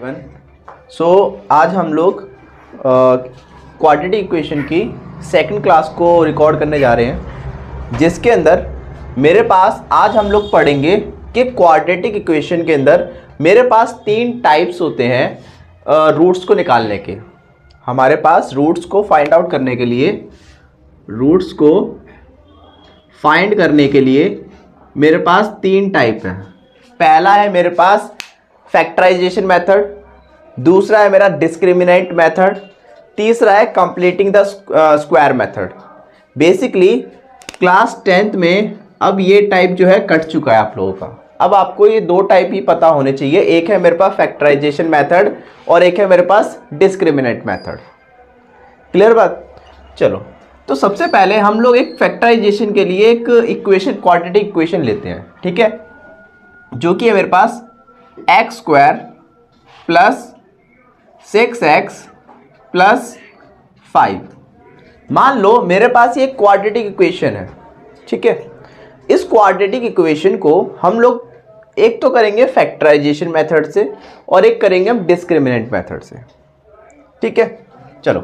सो आज हम लोग क्वाड्रेटिक इक्वेशन की सेकंड क्लास को रिकॉर्ड करने जा रहे हैं, जिसके अंदर मेरे पास आज हम लोग पढ़ेंगे कि क्वाड्रेटिक इक्वेशन के अंदर मेरे पास तीन टाइप्स होते हैं रूट्स को निकालने के। हमारे पास रूट्स को फाइंड आउट करने के लिए मेरे पास तीन टाइप हैं। पहला है मेरे पास फैक्टराइजेशन मेथड, दूसरा है मेरा डिस्क्रिमिनेंट मेथड, तीसरा है completing the square method. Basically class 10th में अब ये टाइप जो है कट चुका है आप लोगों का। अब आपको ये दो टाइप ही पता होने चाहिए, एक है मेरे पास फैक्टराइजेशन मेथड और एक है मेरे पास डिस्क्रिमिनेंट मेथड। क्लियर बात? चलो, तो सबसे पहले हम लोग एक फैक्टराइजेशन के लिए एक इक्वेशन, क्वाड्रेटिक इक्वेशन लेते हैं, ठीक है, जो कि है मेरे पास x square plus 6x plus 5। मान लो मेरे पास ये क्वाड्रेटिक इक्वेशन है, ठीक है। इस क्वाड्रेटिक इक्वेशन को हम लोग एक तो करेंगे फैक्टराइजेशन मेथड से और एक करेंगे हम डिस्क्रिमिनेंट मेथड से, ठीक है। चलो,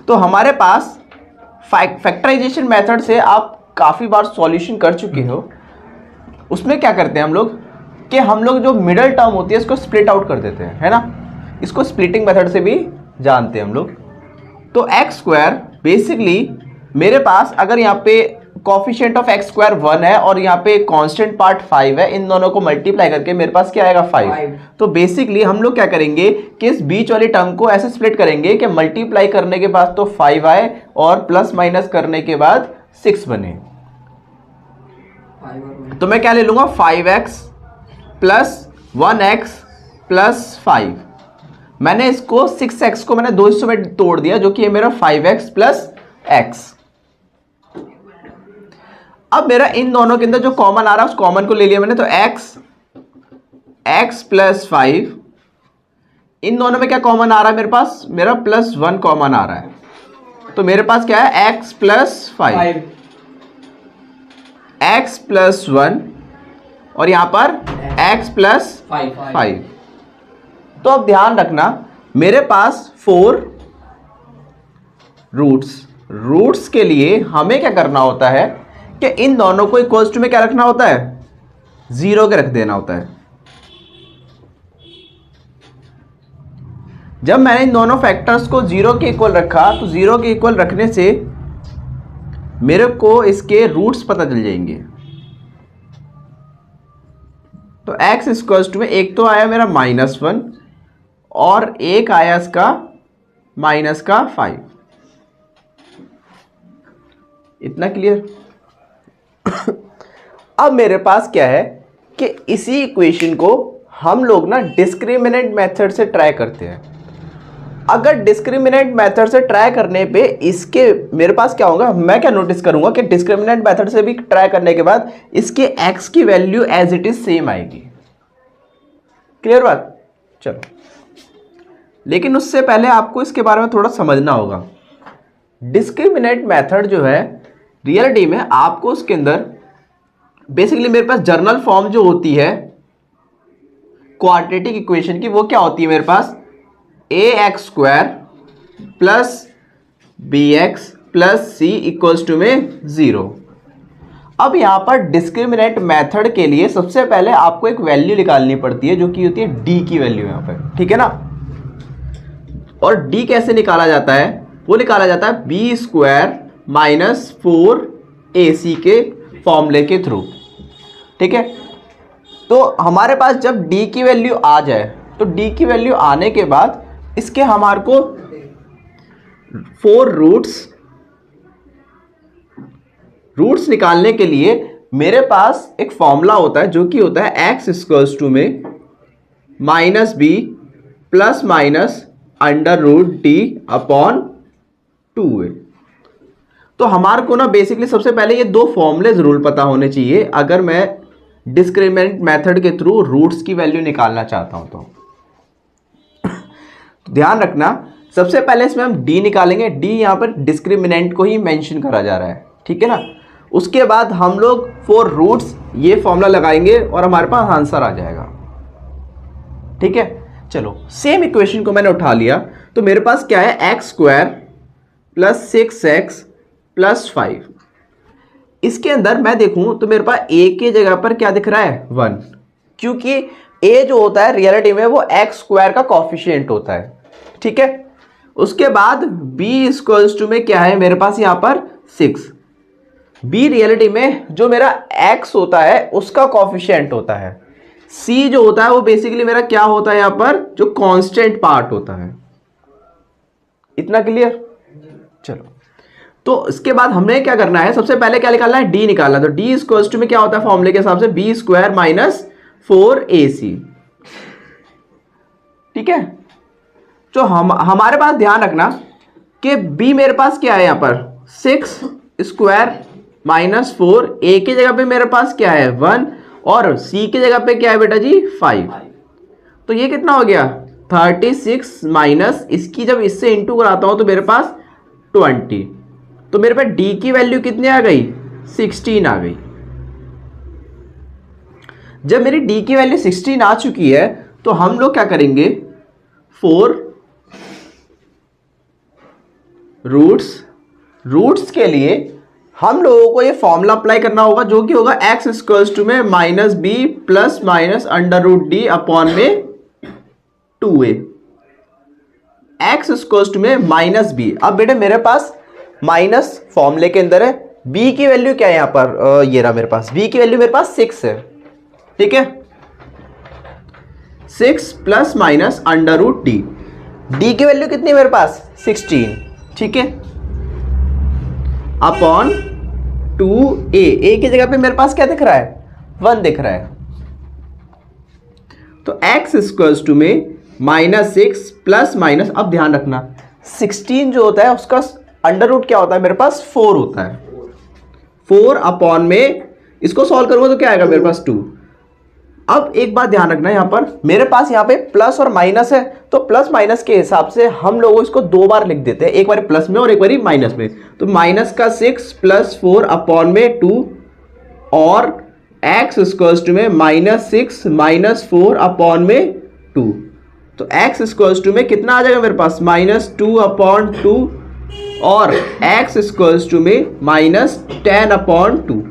तो हमारे पास फैक्टराइजेशन मेथड से आप काफ़ी बार सॉल्यूशन कर चुके हो। उसमें क्या करते हैं हम लोग कि हम लोग जो मिडल टर्म होती है इसको स्प्लिट आउट कर देते हैं, है ना। इसको स्प्लिटिंग मेथड से भी जानते हैं हम लोग। तो एक्स स्क्वायर बेसिकली मेरे पास अगर यहाँ पे कोफिशिएंट ऑफ एक्स स्क्वायर 1 है और यहाँ पे कांस्टेंट पार्ट 5 है, इन दोनों को मल्टीप्लाई करके मेरे पास क्या आएगा 5। तो बेसिकली हम लोग क्या करेंगे कि इस बीच वाली टर्म को ऐसे स्प्लिट करेंगे कि मल्टीप्लाई करने के बाद तो 5 आए और प्लस माइनस करने के बाद 6 बने। तो मैं क्या ले लूंगा 5x प्लस 1x प्लस 5। मैंने इसको 6x को मैंने दो हिस्सों में तोड़ दिया, जो कि है मेरा 5x प्लस x। अब मेरा इन दोनों के अंदर जो कॉमन आ रहा है उस कॉमन को ले लिया मैंने, तो x प्लस 5। इन दोनों में क्या कॉमन आ रहा है मेरे पास? मेरा प्लस 1 कॉमन आ रहा है। तो मेरे पास क्या है x प्लस 5, x प्लस 1 और यहां पर x प्लस 5। तो अब ध्यान रखना, मेरे पास 4 रूट्स के लिए हमें क्या करना होता है कि इन दोनों को इक्वल्स टू में क्या रखना होता है? 0 के रख देना होता है। जब मैंने इन दोनों फैक्टर्स को 0 के इक्वल रखा, तो 0 के इक्वल रखने से मेरे को इसके रूट्स पता चल जाएंगे। तो x इक्वल्स टू में एक तो आया मेरा -1 और एक आया इसका -5। इतना क्लियर? अब मेरे पास क्या है कि इसी इक्वेशन को हम लोग ना डिस्क्रिमिनेंट मेथड से ट्राई करते हैं। अगर डिस्क्रिमिनेंट मेथड से ट्राई करने पे इसके मेरे पास क्या होगा, मैं क्या नोटिस करूंगा कि डिस्क्रिमिनेंट मेथड से भी ट्राई करने के बाद इसके x की value as it is same आएगी। क्लियर बात? चलो, लेकिन उससे पहले आपको इसके बारे में थोड़ा समझना होगा। डिस्क्रिमिनेंट मेथड जो है रियलिटी में आपको उसके अंदर बेसिकली मेरे पास जर्नल फॉर्म जो होती है क्वाड्रेटिक इक्वेशन की, वो क्या होती है मेरे पास? ax square plus bx plus c equals to में 0। अब यहां पर डिस्क्रिमिनेंट मेथड के लिए सबसे पहले आपको एक वैल्यू निकालनी पड़ती है, जो कि होती है d की वैल्यू यहां पर, ठीक है ना। और d कैसे निकाला जाता है? वो निकाला जाता है b स्क्वायर माइनस 4ac के फॉर्मूले के थ्रू, ठीक है। तो हमारे पास जब d की वैल्यू आ जाए, तो d की वैल्यू आने के बाद इसके हमारे को 4 रूट्स निकालने के लिए मेरे पास एक फॉर्मूला होता है, जो कि होता है x इक्वल्स टू में -b plus minus √d upon 2a। तो हमारे को ना बेसिकली सबसे पहले ये दो फॉर्मूले जरूर पता होने चाहिए अगर मैं डिस्क्रिमिनेंट मेथड के थ्रू रूट्स की वैल्यू निकालना चाहता हूं। तो ध्यान रखना, सबसे पहले इसमें हम d निकालेंगे। d यहां पर डिस्क्रिमिनेंट को ही मेंशन करा जा रहा है, ठीक है ना। उसके बाद हम लोग 4 रूट्स ये फॉर्मूला लगाएंगे और हमारे पास आंसर आ जाएगा, ठीक है। चलो सेम इक्वेशन को मैंने उठा लिया, तो मेरे पास क्या है, x square plus 6x plus 5। इसके अंदर मैं देखूं तो मेरे पास a की जगह पर क्या दिख रहा है, 1, क्योंकि a जो होता है रियलिटी में वो एक्स स्क्वायर का कॉफिशिएंट होता है, ठीक है। उसके बाद b इक्वल्स टू में क्या है मेरे पास यहाँ पर 6। b रियलिटी में जो मेरा x होता है उसका कॉफिशिएंट होता है। c जो होता है वो बेसिकली मेरा क्या होता है यहाँ पर, जो कांस्टेंट पार्ट होता है। इतना क्लियर? चलो, तो इसके बाद हमने क्या करना है, सबसे पहले क्या निकालना है, d निकालना। तो d इक्वल्स टू में क्या होता है फॉर्मूले के हिसाब से, b स्क्वायर माइनस 4ac, ठीक है। जो हमारे पास ध्यान रखना कि b मेरे पास क्या है यहाँ पर 6 स्क्वायर माइनस 4, a की जगह पे मेरे पास क्या है 1 और c की जगह पे क्या है बेटा जी 5। तो ये कितना हो गया 36 माइनस इसकी जब इससे इंटू कराता हूं तो मेरे पास 20। तो मेरे पास d की वैल्यू कितनी आ गई, 16 आ गई। जब मेरी d की वैल्यू 16 आ चुकी है तो हम लोग क्या करेंगे, 4 रूट्स के लिए हम लोगों को ये फॉर्मूला अप्लाई करना होगा, जो कि होगा x इक्वल्स टू में minus B plus minus under root D upon में 2a। x इक्वल्स टू में माइनस बी। अब बेटे मेरे पास माइनस फॉर्मूले के अंदर है, b की वैल्यू क्या है यहाँ पर, ये रहा मेरे पास, b की वैल्यू मेरे पास 6 है, ठीक है। 6 plus minus under root D, D की वैल्यू कितनी है मेरे पास 16, ठीक है, अपॉन 2a। a की जगह पे मेरे पास क्या दिख रहा है 1 दिख रहा है। तो x इक्वल्स टू में माइनस 6 प्लस माइनस, अब ध्यान रखना 16 जो होता है उसका अंडर रूट क्या होता है मेरे पास 4 होता है। 4 अपॉन में इसको सॉल्व करूंगा तो क्या आएगा मेरे पास 2। अब एक बात ध्यान रखना, यहां पर मेरे पास यहाँ पे प्लस और माइनस है, तो प्लस माइनस के हिसाब से हम लोग इसको 2 बार लिख देते हैं, एक बार प्लस में और एक बार माइनस में। तो माइनस का 6 प्लस 4 अपॉन में 2 और x इक्वल्स टू में माइनस 6 माइनस 4 अपॉन में 2। तो x इक्वल्स टू में कितना आ जाएगा मेरे पास माइनस 2 अपॉन 2 और x इक्वल्स टू में माइनस 10 अपॉन 2।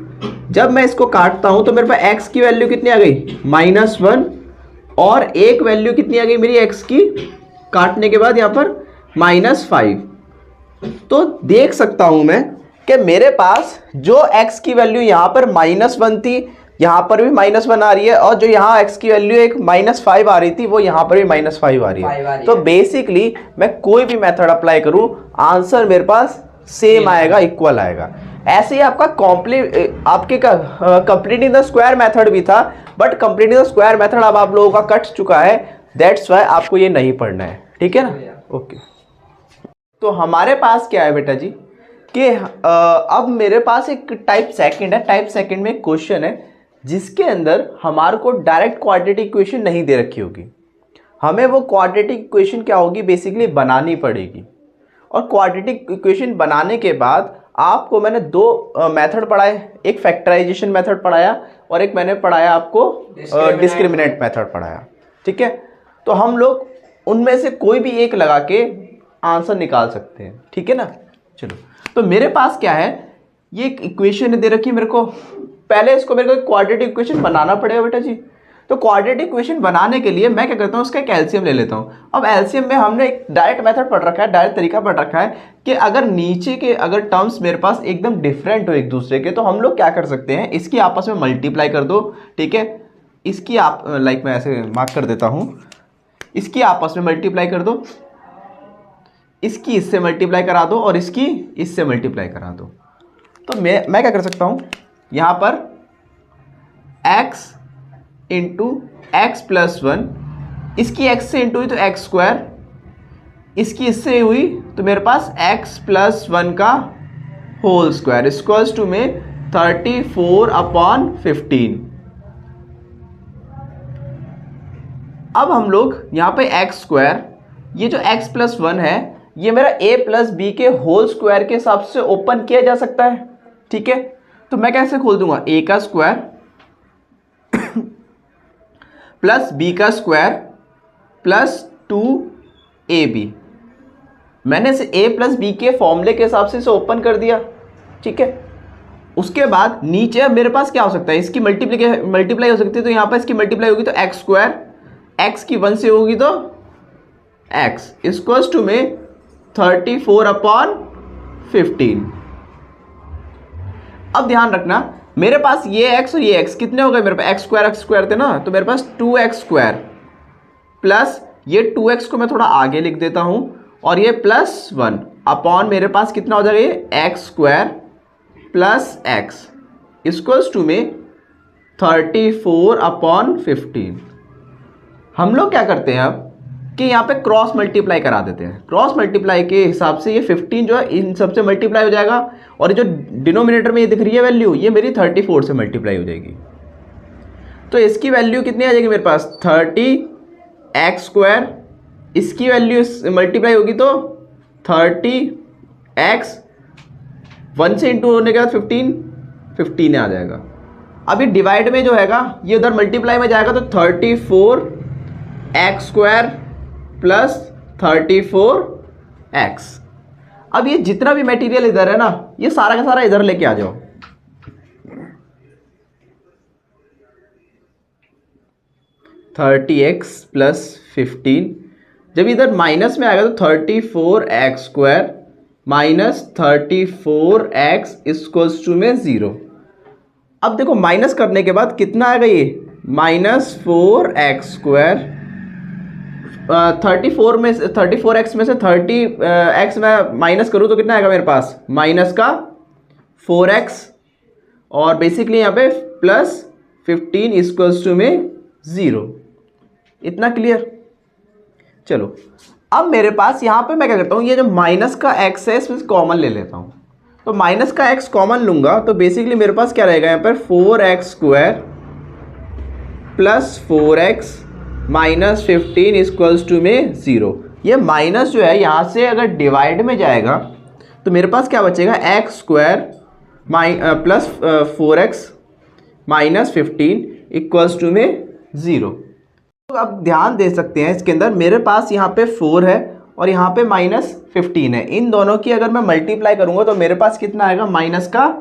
जब मैं इसको काटता हूं तो मेरे पास x की वैल्यू कितनी आ गई माइनस 1 और एक वैल्यू कितनी आ गई मेरी x की काटने के बाद यहां पर माइनस 5। तो देख सकता हूं मैं कि मेरे पास जो x की वैल्यू यहां पर माइनस 1 थी, यहां पर भी माइनस 1 आ रही है, और जो यहां x की वैल्यू एक माइनस 5 आ रही थी वो यहां पर भी माइनस 5 आ रही है। तो बेसिकली मैं कोई भी मेथड अप्लाई करूं आंसर मेरे पास सेम आएगा, इक्वल आएगा। ऐसे ही आपका कंप्लीटिंग द स्क्वायर मेथड भी था, but completing the square method अब आप लोगों का कट चुका है, दैट्स वाई आपको ये नहीं पढ़ना है, ठीक है ना। ओके, तो हमारे पास क्या है बेटा जी कि अब मेरे पास एक टाइप सेकंड है। टाइप सेकंड में क्वेश्चन है जिसके अंदर हमारे को डायरेक्ट क्वाड्रेटिक इक्वेशन नहीं दे रखी होगी, हमें वो क्वाड्रेटिक इक्वेशन क्या होगी बेसिकली बनानी पड़ेगी। और क्वाड्रेटिक इक्वेशन बनाने के बाद आपको मैंने 2 मेथड पढ़ाए, एक फैक्टराइजेशन मेथड पढ़ाया और एक मैंने पढ़ाया आपको डिस्क्रिमिनेंट मेथड पढ़ाया, ठीक है। तो हम लोग उनमें से कोई भी एक लगा के आंसर निकाल सकते हैं, ठीक है ना। चलो, तो मेरे पास क्या है, ये एक इक्वेशन दे रखी है मेरे को, पहले इसको मेरे को क्वाड्रेटिक इक्वेशन बनाना पड़ेगा बेटा जी। तो क्वाड्रेटिक इक्वेशन बनाने के लिए मैं क्या करता हूँ, उसका एक एलसीएम ले लेता हूँ। अब एलसीएम में हमने एक डायरेक्ट मेथड पढ़ रखा है, डायरेक्ट तरीका पढ़ रखा है कि अगर नीचे के अगर टर्म्स मेरे पास एकदम डिफरेंट हो एक दूसरे के, तो हम लोग क्या कर सकते हैं, इसकी आपस में मल्टीप्लाई कर दो, ठीक है। इसकी आप लाइक मैं ऐसे मार्क कर देता हूँ, इसकी आपस में मल्टीप्लाई कर दो, इसकी इससे मल्टीप्लाई करा दो और इसकी इससे मल्टीप्लाई करा दो। तो मैं क्या कर सकता हूँ, यहाँ पर x इंटू एक्स प्लस 1, इसकी x से इंटू हुई तो x स्क्वायर, इसकी इससे हुई तो मेरे पास x प्लस 1 का होल स्क्वायर इक्वल्स टू में 34 अपॉन 15। अब हम लोग यहाँ पे x स्क्वायर, ये जो x प्लस 1 है ये मेरा a प्लस बी के होल स्क्वायर के हिसाब से ओपन किया जा सकता है, ठीक है। तो मैं कैसे खोल दूंगा, a का स्क्वायर प्लस b का स्क्वायर प्लस 2ab। मैंने इसे a प्लस बी के फॉर्मूले के हिसाब से इसे ओपन कर दिया, ठीक है। उसके बाद नीचे मेरे पास क्या हो सकता है, इसकी मल्टीप्लाई हो सकती है, तो यहाँ पर इसकी मल्टीप्लाई होगी तो एक्स स्क्वायर, एक्स की 1 से होगी तो एक्स इक्वल्स टू में 34/15। अब ध्यान रखना मेरे पास ये x और ये x कितने हो गए, मेरे पास एक्स स्क्वायर थे ना, तो मेरे पास 2x स्क्वायर प्लस ये 2x को मैं थोड़ा आगे लिख देता हूं और ये +1 अपॉन मेरे पास कितना हो जाएगा, ये x square plus x equals to में 34/15। हम लोग क्या करते हैं अब कि यहाँ पे क्रॉस मल्टीप्लाई करा देते हैं। क्रॉस मल्टीप्लाई के हिसाब से ये 15 जो है इन सबसे मल्टीप्लाई हो जाएगा और ये जो डिनोमिनेटर में ये दिख रही है वैल्यू, ये मेरी 34 से मल्टीप्लाई हो जाएगी। तो इसकी वैल्यू कितनी आ जाएगी मेरे पास 30x स्क्वायर, इसकी वैल्यू मल्टीप्लाई होगी तो 30x 1 से इंटू होने के बाद 15 आ जाएगा। अब ये डिवाइड में जो हैगा ये उधर मल्टीप्लाई में जाएगा तो 34x स्क्वायर प्लस 34x। अब ये जितना भी मटेरियल इधर है ना, ये सारा का सारा इधर लेके आ जाओ। (30x + 15) जब इधर माइनस में आएगा तो 34x square minus 34x equals to में 0। अब देखो माइनस करने के बाद कितना आएगा, ये -4x स्क्वायर 34 में 34x में से 30x में माइनस करूँ तो कितना आएगा मेरे पास, माइनस का 4x और बेसिकली यहाँ पे प्लस 15 इक्वल्स टू में 0। इतना क्लियर। चलो अब मेरे पास यहाँ पे मैं क्या करता हूँ, ये जो माइनस का x है इसमें कॉमन ले लेता हूँ। तो माइनस का x कॉमन लूँगा तो बेसिकली मेरे पास क्या रहेगा यहाँ पर 4x square plus 4x minus 15 equals to में 0। ये माइनस जो है यहाँ से अगर डिवाइड में जाएगा तो मेरे पास क्या बचेगा, x square plus 4x minus 15 equals to में 0। तो अब ध्यान दे सकते हैं इसके अंदर मेरे पास यहाँ पे 4 है और यहाँ पे -15 है। इन दोनों की अगर मैं मल्टीप्लाई करूँगा तो मेरे पास कितना आएगा, माइनस का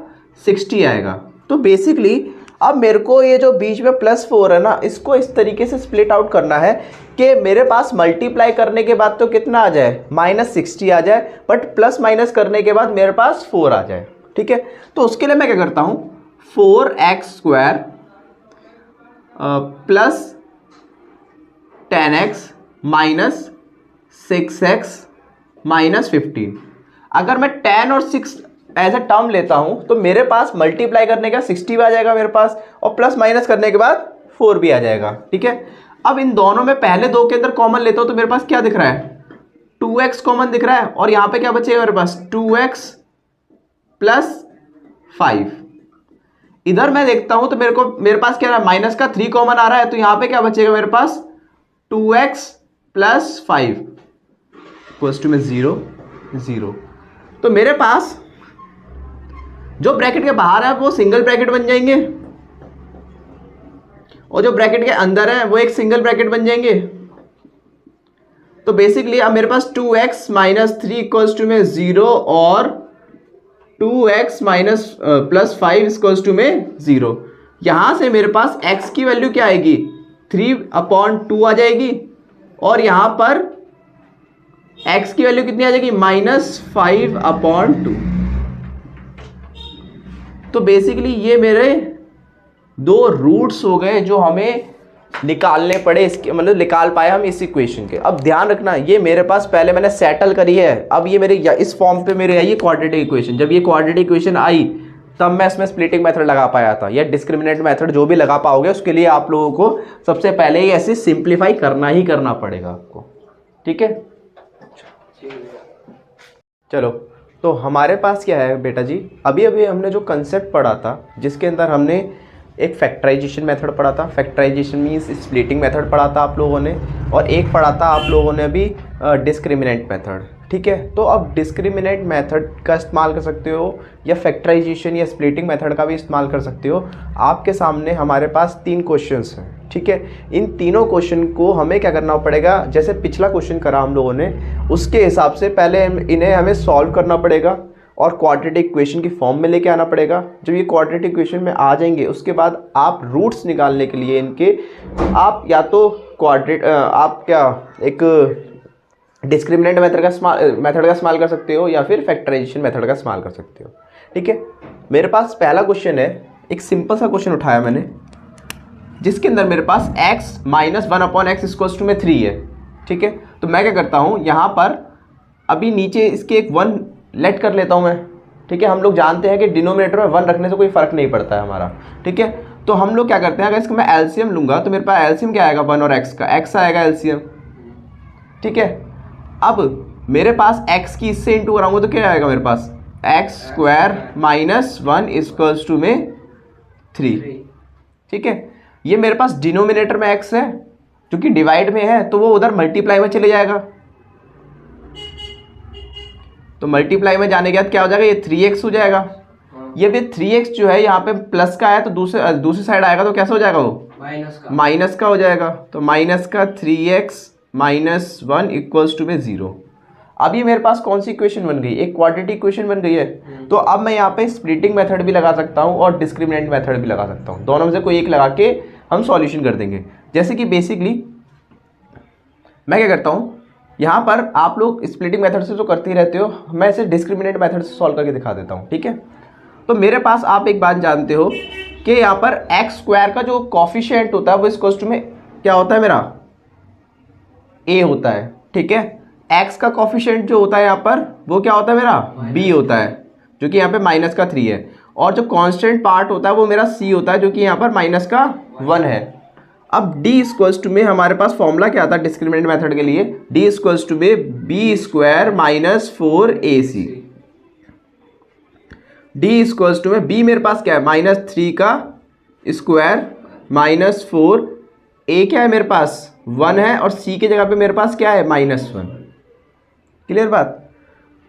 60 आएगा। तो बेसिकली अब मेरे को ये जो बीच में +4 है ना, इसको इस तरीके से स्प्लिट आउट करना है कि मेरे पास मल्टीप्लाई करने के बाद तो कितना आ जाए, -60 आ जाए, बट प्लस माइनस करने के बाद मेरे पास 4 आ जाए। ठीक है, तो उसके लिए मैं क्या करता हूँ, 4x square plus 10x minus 6x minus 15। अगर मैं 10 और 6 एज अ टर्म लेता हूं तो मेरे पास मल्टीप्लाई करने का 60 भी आ जाएगा मेरे पास और प्लस माइनस करने के बाद 4 भी आ जाएगा। ठीक है, अब इन दोनों में पहले दो के अंदर कॉमन लेता हूं तो मेरे पास क्या दिख रहा है, 2x कॉमन दिख रहा है और यहां पे क्या बचेगा मेरे पास, 2x प्लस 5। इधर मैं देखता हूं तो मेरे पास क्या है, माइनस का 3 कॉमन आ रहा है, तो यहां पे क्या बचेगा मेरे पास, 2x प्लस 5 इक्वल्स टू में 0 0। तो मेरे पास जो ब्रैकेट के बाहर है वो सिंगल ब्रैकेट बन जाएंगे और जो ब्रैकेट के अंदर है वो एक सिंगल ब्रैकेट बन जाएंगे। तो बेसिकली अब मेरे पास 2x माइनस 3 इक्वल्स टू में 0 और 2x minus plus 5 equals to में 0। यहां से मेरे पास x की वैल्यू क्या आएगी, 3/2 आ जाएगी और यहां पर x की वैल्यू कितनी आ जाएगी, -5/2। तो बेसिकली ये मेरे दो रूट्स हो गए जो हमें निकालने पड़े, इसके मतलब निकाल पाए हम इस इक्वेशन के। अब ध्यान रखना ये मेरे पास पहले मैंने सेटल करी है, अब ये मेरे इस फॉर्म पे मेरे आई है क्वाड्रेटिक इक्वेशन। जब ये क्वाड्रेटिक इक्वेशन आई तब मैं इसमें स्प्लिटिंग मेथड लगा पाया था, या डिस्क्रिमिनेंट मेथड जो भी लगा पाओगे उसके लिए आप लोगों को सबसे पहले ही ऐसे सिंप्लीफाई करना ही करना पड़ेगा आपको। ठीक है, चलो तो हमारे पास क्या है बेटा जी, अभी अभी हमने जो कंसेप्ट पढ़ा था जिसके अंदर हमने एक फैक्टराइजेशन मेथड पढ़ा था, फैक्टराइजेशन मीन्स स्प्लिटिंग मेथड पढ़ा था आप लोगों ने, और एक पढ़ा था आप लोगों ने अभी डिस्क्रिमिनेंट मेथड। ठीक है, तो अब डिस्क्रिमिनेंट मेथड का इस्तेमाल कर सकते हो या फैक्टराइजेशन या स्प्लिटिंग मेथड का भी इस्तेमाल कर सकते हो। आपके सामने हमारे पास 3 क्वेश्चंस हैं। ठीक है। इन तीनों क्वेश्चन को हमें क्या करना पड़ेगा, जैसे पिछला क्वेश्चन करा हम लोगों ने उसके हिसाब से पहले इन्हें हमें सॉल्व करना पड़ेगा और क्वाड्रेटिक इक्वेशन की फॉर्म में लेके आना पड़ेगा। जब ये क्वाड्रेटिक इक्वेशन में आ जाएंगे उसके बाद आप रूट्स निकालने के लिए इनके आप या तो आप क्या एक डिस्क्रिमिनेंट मेथड का इस्तेमाल कर सकते हो या फिर फैक्टराइजेशन मेथड का इस्तेमाल कर सकते हो। ठीक है, मेरे पास पहला क्वेश्चन है, एक सिंपल सा क्वेश्चन उठाया मैंने जिसके अंदर मेरे पास x minus 1/x equals to में 3 है। ठीक है, तो मैं क्या करता हूँ यहाँ पर अभी नीचे इसके एक 1 लेट कर लेता हूँ मैं। ठीक है, हम लोग जानते हैं कि डिनोमिनेटर में 1 रखने से कोई फर्क नहीं पड़ता है हमारा। ठीक है, तो हम लोग क्या करते हैं, अगर इसका मैं एलसीएम लूंगा तो मेरे पास एलसीएम क्या आएगा, 1 और x का, x आएगा एलसीएम। ठीक है, अब मेरे पास x की इससे इंटू कराऊंगा तो क्या आएगा मेरे पास, x square minus 1 equals to में 3। ठीक है, ये मेरे पास डिनोमिनेटर में x है, क्योंकि डिवाइड में है तो वो उधर मल्टीप्लाई में चले जाएगा। तो मल्टीप्लाई में जाने के बाद क्या हो जाएगा, ये 3x हो जाएगा। ये भी 3x जो है यहाँ पे प्लस का है तो दूसरी साइड आएगा तो कैसा हो जाएगा, वो माइनस का हो जाएगा। तो माइनस का 3x माइनस 1 इक्वल्स टू में 0। अब ये मेरे पास कौन सी इक्वेशन बन गई, एक क्वाड्रेटिक इक्वेशन बन गई है। तो अब मैं यहाँ पे स्प्लिटिंग मेथड भी लगा सकता हूँ और डिस्क्रिमिनेंट मेथड भी लगा सकता हूँ, दोनों में से कोई एक लगा के हम सॉल्यूशन कर देंगे। जैसे कि बेसिकली मैं क्या करता हूँ, यहाँ पर आप लोग स्प्लिटिंग मेथड से जो करते ही रहते हो, मैं इसे डिस्क्रिमिनेंट मेथड से सॉल्व करके दिखा देता हूँ। ठीक है, तो मेरे पास आप एक बात जानते हो कि यहाँ पर एक्स स्क्वायर का जो कॉफिशिएंट होता है वो इस क्वेश्चन में क्या होता है, मेरा a होता है। ठीक है, x का कॉफिशिएंट जो होता है यहाँ पर वो क्या होता है, मेरा b होता है, जो कि यहाँ पे माइनस का 3 है। और जो कांस्टेंट पार्ट होता है वो मेरा c होता है, जो कि यहाँ पर माइनस का 1 है। अब d इक्वल्स टू में हमारे पास फॉर्मूला क्या था डिस्क्रिमिनेंट मेथड के लिए, d इक्वल्स टू में b square minus 4ac। d equals to में b मेरे पास क्या है, -3 का स्क्वायर माइनस 4, a क्या है मेरे पास 1 है और c की जगह पे मेरे पास क्या है -1। क्लियर बात।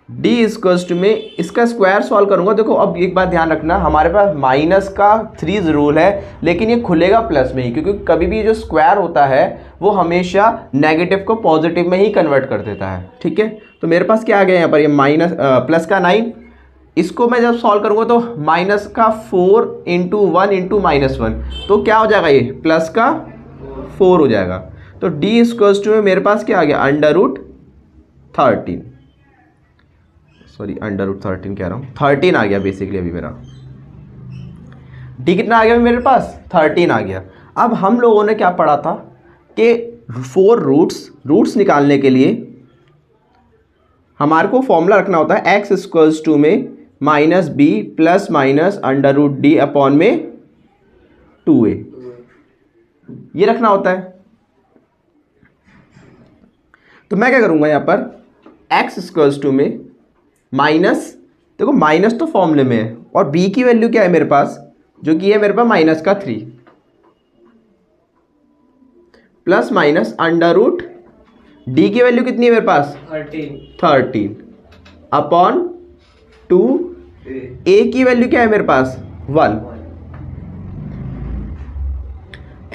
d इक्वल्स टू में इसका स्क्वायर सॉल्व करूंगा। देखो अब एक बात ध्यान रखना, हमारे पास माइनस का 3 जरूर है लेकिन ये खुलेगा प्लस में ही, क्योंकि कभी भी जो स्क्वायर होता है वो हमेशा नेगेटिव को पॉजिटिव में ही कन्वर्ट कर देता है। ठीक है, तो मेरे पास क्या आ गया यहाँ पर, ये प्लस का 9, इसको मैं जब सॉल्व करूंगा तो माइनस का 4 इंटू 1 इंटू -1, तो क्या हो जाएगा, ये प्लस का 4 हो जाएगा। तो d इक्वल्स टू में मेरे पास क्या आ गया, √13, सॉरी √13 कह रहा हूँ, 13 आ गया बेसिकली अभी मेरा। d कितना आ गया मेरे पास, 13 आ गया। अब हम लोगों ने क्या पढ़ा था कि 4 रूट्स निकालने के लिए हमारे को फॉर्मूला रखना होता है x इक्वल्स टू में -b plus minus √d upon में 2a, ये रखना होता है। तो मैं क्या करूंगा यहाँ पर x इक्वल्स टू में माइनस, देखो माइनस तो फॉर्मूले में है और b की वैल्यू क्या है मेरे पास, जो कि है मेरे पास -3 प्लस माइनस √d की वैल्यू कितनी है मेरे पास 13 अपॉन 2, a की वैल्यू क्या है मेरे पास 1।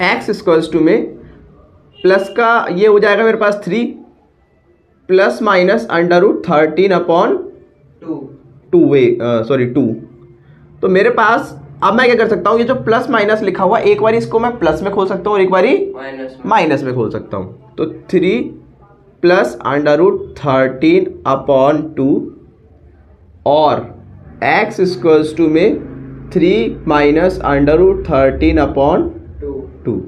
x इक्वल्स टू में प्लस का ये हो जाएगा मेरे पास 3 प्लस माइनस √13 अपॉन 2। तो मेरे पास अब मैं क्या कर सकता हूँ, ये जो प्लस माइनस लिखा हुआ एक बार इसको मैं प्लस में खोल सकता हूँ और एक बार माइनस में खोल सकता हूँ। तो 3 प्लस √13 अपॉन 2 और x इक्वल्स टू में 3 माइनस √13 अपॉन 2।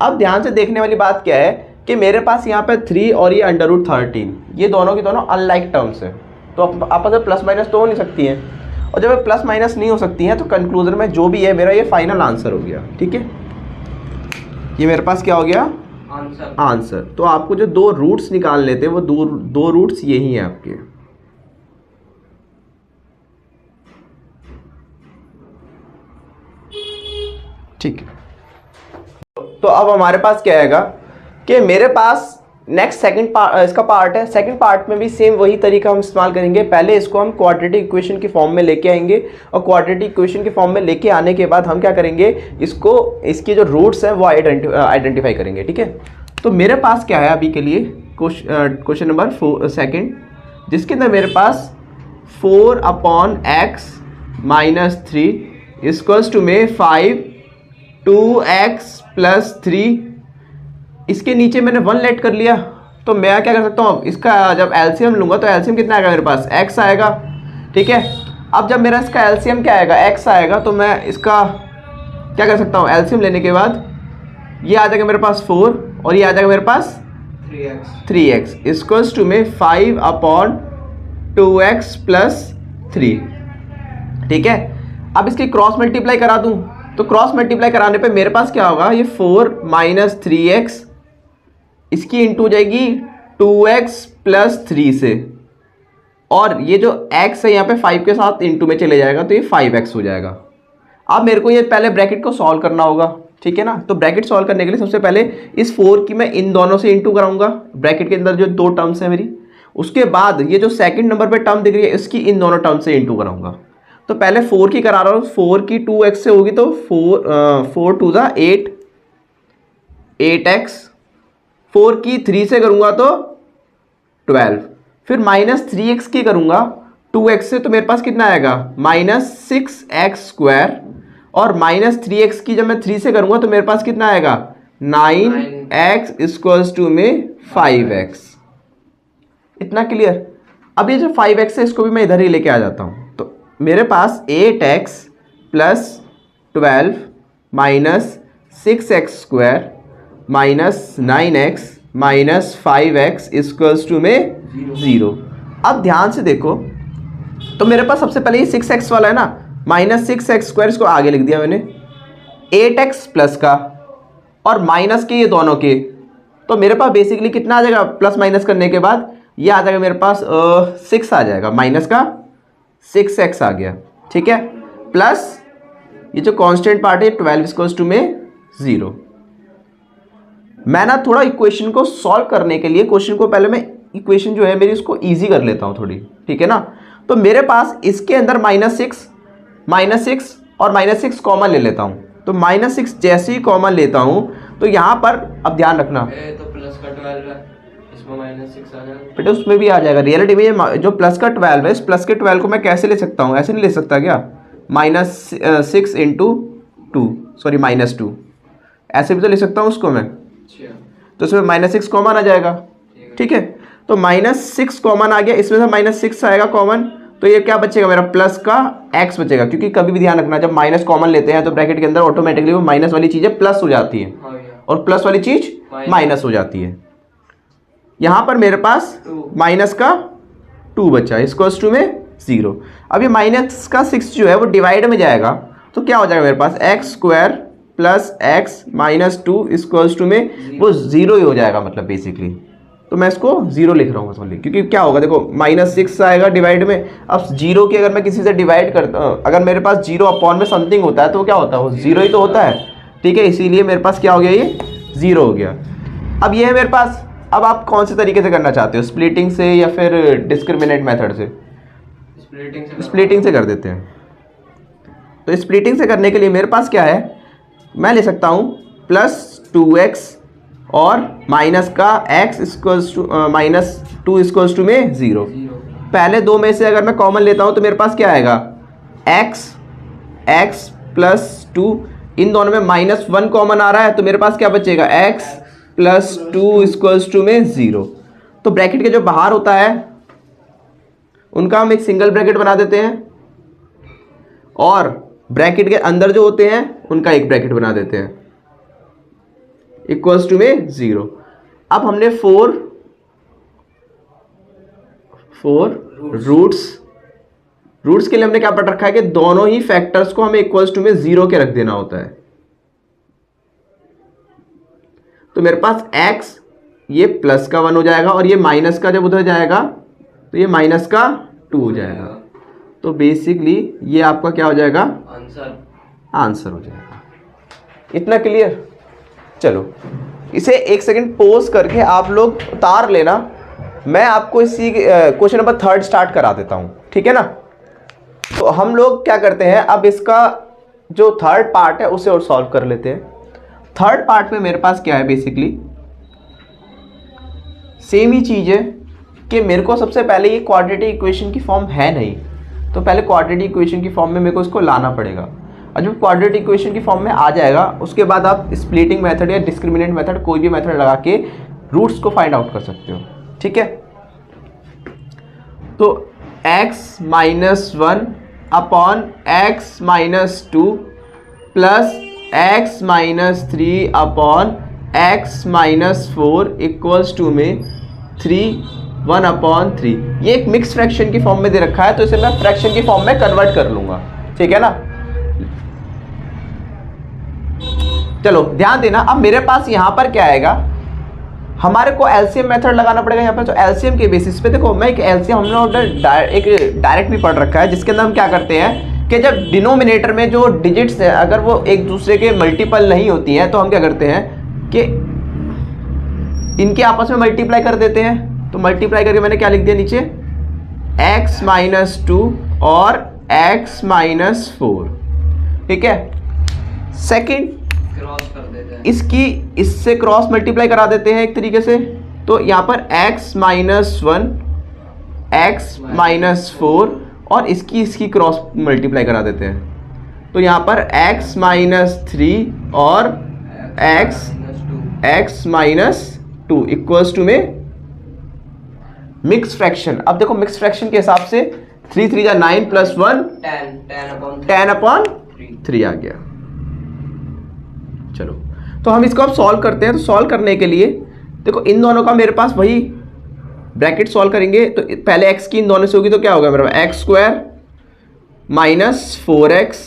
अब ध्यान से देखने वाली बात क्या है कि मेरे पास यहाँ पे 3 और ये √13, ये दोनों की दोनों अनलाइक टर्म्स है, तो आपस में प्लस माइनस तो हो नहीं सकती हैं। और जब प्लस माइनस नहीं हो सकती हैं तो कंक्लूजन में जो भी है मेरा ये फाइनल आंसर हो गया। ठीक है, ये मेरे पास क्या हो गया, आंसर। तो आपको जो 2 रूट्स निकालने थे वो दो रूट्स यही हैं आपके। ठीक है, तो अब हमारे पास क्या आएगा कि मेरे पास नेक्स्ट सेकंड इसका पार्ट है। सेकंड पार्ट में भी सेम वही तरीका हम इस्तेमाल करेंगे। पहले इसको हम क्वाड्रेटिक इक्वेशन की फॉर्म में लेके आएंगे और क्वाड्रेटिक इक्वेशन की फॉर्म में लेके आने के बाद हम क्या करेंगे, इसको इसकी जो रूट्स हैं वो आइडेंटिफाई करेंगे। ठीक है, तो मेरे पास क्या है अभी के लिए क्वेश्चन नंबर सेकंड, जिसके अंदर मेरे पास 4/x - 3 इक्वल्स टू में 5 2x + 3। इसके नीचे मैंने 1 लेट कर लिया, तो मैं क्या कर सकता हूँ, इसका जब एलसीएम लूँगा तो एलसीएम कितना आएगा मेरे पास, x आएगा। ठीक है, अब जब मेरा इसका एलसीएम क्या आएगा, x आएगा, तो मैं इसका क्या कर सकता हूँ, एलसीएम लेने के बाद ये आ जाएगा मेरे पास 4 और ये आ जाएगा मेरे पास 3x इक्वल्स टू में 5/2x + 3। ठीक है, अब इसकी क्रॉस मल्टीप्लाई करा दूँ, तो क्रॉस मल्टीप्लाई कराने पे मेरे पास क्या होगा, ये 4 - 3x इसकी इंटू हो जाएगी 2x + 3 से, और ये जो x है यहाँ पे 5 के साथ इंटू में चले जाएगा, तो ये 5x हो जाएगा। अब मेरे को ये पहले ब्रैकेट को सॉल्व करना होगा। ठीक है ना, तो ब्रैकेट सॉल्व करने के लिए सबसे पहले इस 4 की मैं इन दोनों से इंटू कराऊंगा, ब्रैकेट के अंदर जो 2 टर्म्स है मेरी। उसके बाद ये जो सेकंड नंबर पे टर्म दिख रही है इसकी इन दोनों टर्म से इंटू कराऊंगा। तो पहले 4 की करा रहा हूँ, 4 की 2x से होगी, तो 4 2 8 8x, 4 की 3 से करूँगा तो 12, फिर -3x की करूँगा 2x से, तो मेरे पास कितना आएगा -6x², और -3x की जब मैं 3 से करूँगा तो मेरे पास कितना आएगा 9x इक्वल्स टू में 5x। इतना क्लियर। अब ये जो 5x है इसको भी मैं इधर ही लेके आ जाता हूँ, तो मेरे पास 8x + 12 -6x² -9x -5x equals to में 0। अब ध्यान से देखो, तो मेरे पास सबसे पहले ये 6x वाला है ना, -6x², इसको आगे लिख दिया मैंने, 8x प्लस का और माइनस के ये दोनों के, तो मेरे पास बेसिकली कितना आ जाएगा, प्लस माइनस करने के बाद ये आ जाएगा मेरे पास 6 आ जाएगा, माइनस का 6x आ गया। ठीक है, प्लस ये जो कांस्टेंट पार्ट है 12 इक्वल्स टू में 0। मैं ना थोड़ा इक्वेशन को सॉल्व करने के लिए क्वेश्चन को पहले मैं इक्वेशन जो है मेरी उसको इजी कर लेता हूँ थोड़ी। ठीक है ना, तो मेरे पास इसके अंदर -6 और -6 कॉमन ले लेता हूँ, तो -6 जैसे ही कॉमन लेता हूँ तो यहाँ पर अब ध्यान रखना, तो प्लस का 12 है, इसमें -6 आ जाएगा, बेटा उसमें भी आ जाएगा। रियलिटी में जो प्लस का 12 है, इस प्लस के 12 को मैं कैसे ले सकता हूँ, ऐसे नहीं ले सकता क्या, -6 × 2 सॉरी -2, ऐसे भी तो ले सकता हूँ उसको मैं, तो इसमें -6 कॉमन आ जाएगा। ठीक है, तो -6 कॉमन आ गया, इसमें से -6 आएगा कॉमन, तो ये क्या बचेगा मेरा, प्लस का x बचेगा, क्योंकि कभी भी ध्यान रखना जब माइनस कॉमन लेते हैं तो ब्रैकेट के अंदर ऑटोमेटिकली वो माइनस वाली चीज़ें प्लस हो जाती है और प्लस वाली चीज माइनस हो जाती है। यहाँ पर मेरे पास माइनस का 2 बचा, इसको टू में 0। अब ये माइनस का 6 जो है वो डिवाइड में जाएगा, तो क्या हो जाएगा मेरे पास x² + x - 2 इक्वल्स टू में वो 0 ही हो जाएगा, मतलब बेसिकली। तो मैं इसको 0 लिख रहा हूँ बस ओनली, क्योंकि क्या होगा देखो -6 आएगा डिवाइड में। अब 0 की अगर मैं किसी से डिवाइड करता हूँ, अगर मेरे पास 0 अपॉन में समथिंग होता है तो क्या होता है, वो 0 ही तो होता है। ठीक है, इसीलिए मेरे पास क्या हो गया, ये 0 हो गया। अब ये है मेरे पास। अब आप कौन से तरीके से करना चाहते हो, स्प्लिटिंग से या फिर डिस्क्रिमिनेंट मेथड से? स्प्लिटिंग से कर देते हैं। तो स्प्लिटिंग से करने के लिए मेरे पास क्या है, मैं ले सकता हूँ +2x और माइनस का x equals to -2 equals to में 0। पहले दो में से अगर मैं कॉमन लेता हूँ तो मेरे पास क्या आएगा, x + 2, इन दोनों में -1 कॉमन आ रहा है, तो मेरे पास क्या बचेगा, x + 2 इक्वल्स टू में 0। तो ब्रैकेट के जो बाहर होता है उनका हम एक सिंगल ब्रैकेट बना देते हैं, और ब्रैकेट के अंदर जो होते हैं उनका एक ब्रैकेट बना देते हैं, इक्वल्स टू में 0। अब हमने 4 रूट्स के लिए हमने क्या पढ़ रखा है कि दोनों ही फैक्टर्स को हमें इक्वल्स टू में 0 के रख देना होता है। तो मेरे पास x ये प्लस का 1 हो जाएगा, और ये माइनस का जब उधर जाएगा तो ये माइनस का 2 हो जाएगा। तो बेसिकली ये आपका क्या हो जाएगा, आंसर हो जाएगा। इतना क्लियर? चलो इसे एक सेकंड पॉज करके आप लोग उतार लेना, मैं आपको इसी क्वेश्चन नंबर 3 स्टार्ट करा देता हूं, ठीक है ना। तो हम लोग क्या करते हैं, अब इसका जो थर्ड पार्ट है उसे और सॉल्व कर लेते हैं। थर्ड पार्ट में मेरे पास क्या है, बेसिकली सेम ही चीज़ है कि मेरे को सबसे पहले ये क्वाड्रेटिक इक्वेशन की फॉर्म है नहीं, तो पहले क्वाड्रेटिक इक्वेशन की फॉर्म में मेरे को इसको लाना पड़ेगा, और जब क्वाड्रेटिक इक्वेशन की फॉर्म में आ जाएगा उसके बाद आप स्प्लिटिंग मेथड या डिस्क्रिमिनेंट मेथड कोई भी मेथड लगा के रूट्स को फाइंड आउट कर सकते हो, ठीक है। तो x minus 1 upon x minus 2 plus x minus 3 upon x minus 4 equals to में 1 अपॉन 3। ये एक मिक्स फ्रैक्शन की फॉर्म में दे रखा है, तो इसे मैं फ्रैक्शन की फॉर्म में कन्वर्ट कर लूंगा, ठीक है ना। चलो ध्यान देना, अब मेरे पास यहां पर क्या आएगा, हमारे को एलसीएम मेथड लगाना पड़ेगा यहाँ पर। तो एलसीएम के बेसिस पे देखो, मैं एक एलसीएम हम लोग एक डायरेक्ट भी पढ़ रखा है, जिसके अंदर हम क्या करते हैं कि जब डिनोमिनेटर में जो डिजिट्स है अगर वो एक दूसरे के मल्टीपल नहीं होती हैं, तो हम क्या करते हैं कि इनके आपस में मल्टीप्लाई कर देते हैं। तो मल्टीप्लाई करके मैंने क्या लिख दिया नीचे, x माइनस 2 और x माइनस 4, ठीक है। सेकेंड क्रॉस कर देते हैं, इसकी इससे क्रॉस मल्टीप्लाई करा देते हैं एक तरीके से। तो यहाँ पर x माइनस 1 x माइनस 4 और इसकी क्रॉस मल्टीप्लाई करा देते हैं। तो यहाँ पर x माइनस 3 और x माइनस 2 इक्वल्स टू में मिक्स फ्रैक्शन। अब देखो मिक्स फ्रैक्शन के हिसाब से 3 3 जा 9 प्लस 1 10 अपॉन 3 आ गया। चलो तो हम इसको अब सॉल्व करते हैं। तो सॉल्व करने के लिए देखो इन दोनों का मेरे पास वही ब्रैकेट सॉल्व करेंगे। तो पहले x की इन दोनों से होगी तो क्या होगा मेरे पास, x square minus 4x,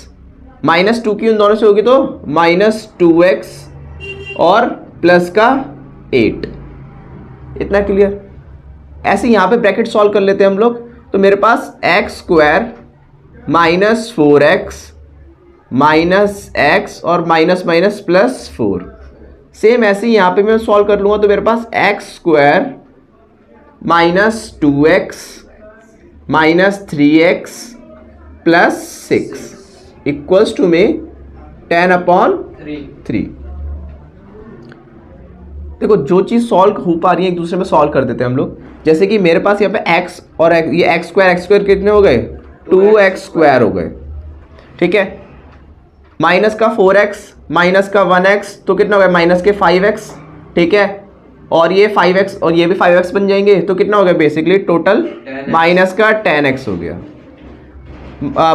minus 2 की इन दोनों से होगी तो माइनस 2x और प्लस का 8। इतना क्लियर। ऐसे यहाँ पे ब्रैकेट सॉल्व कर लेते हैं हम लोग। तो मेरे पास x square minus 4x minus x और माइनस माइनस प्लस 4। सेम ऐसे ही यहाँ पे मैं सॉल्व कर लूँगा। तो मेरे पास x square minus 2x minus 3x plus 6 equals to में 10 अपॉन 3। देखो जो चीज़ सॉल्व हो पा रही है एक दूसरे में सॉल्व कर देते हैं हम लोग। जैसे कि मेरे पास यहाँ पे x और ये एक्स स्क्वायर कितने हो गए, 2x स्क्वायर हो गए, ठीक है। माइनस का 4x माइनस का 1x तो कितना हो गया, माइनस के 5x, ठीक है। और ये 5x और ये भी 5x बन जाएंगे तो कितना हो गया, बेसिकली टोटल माइनस का 10x हो गया।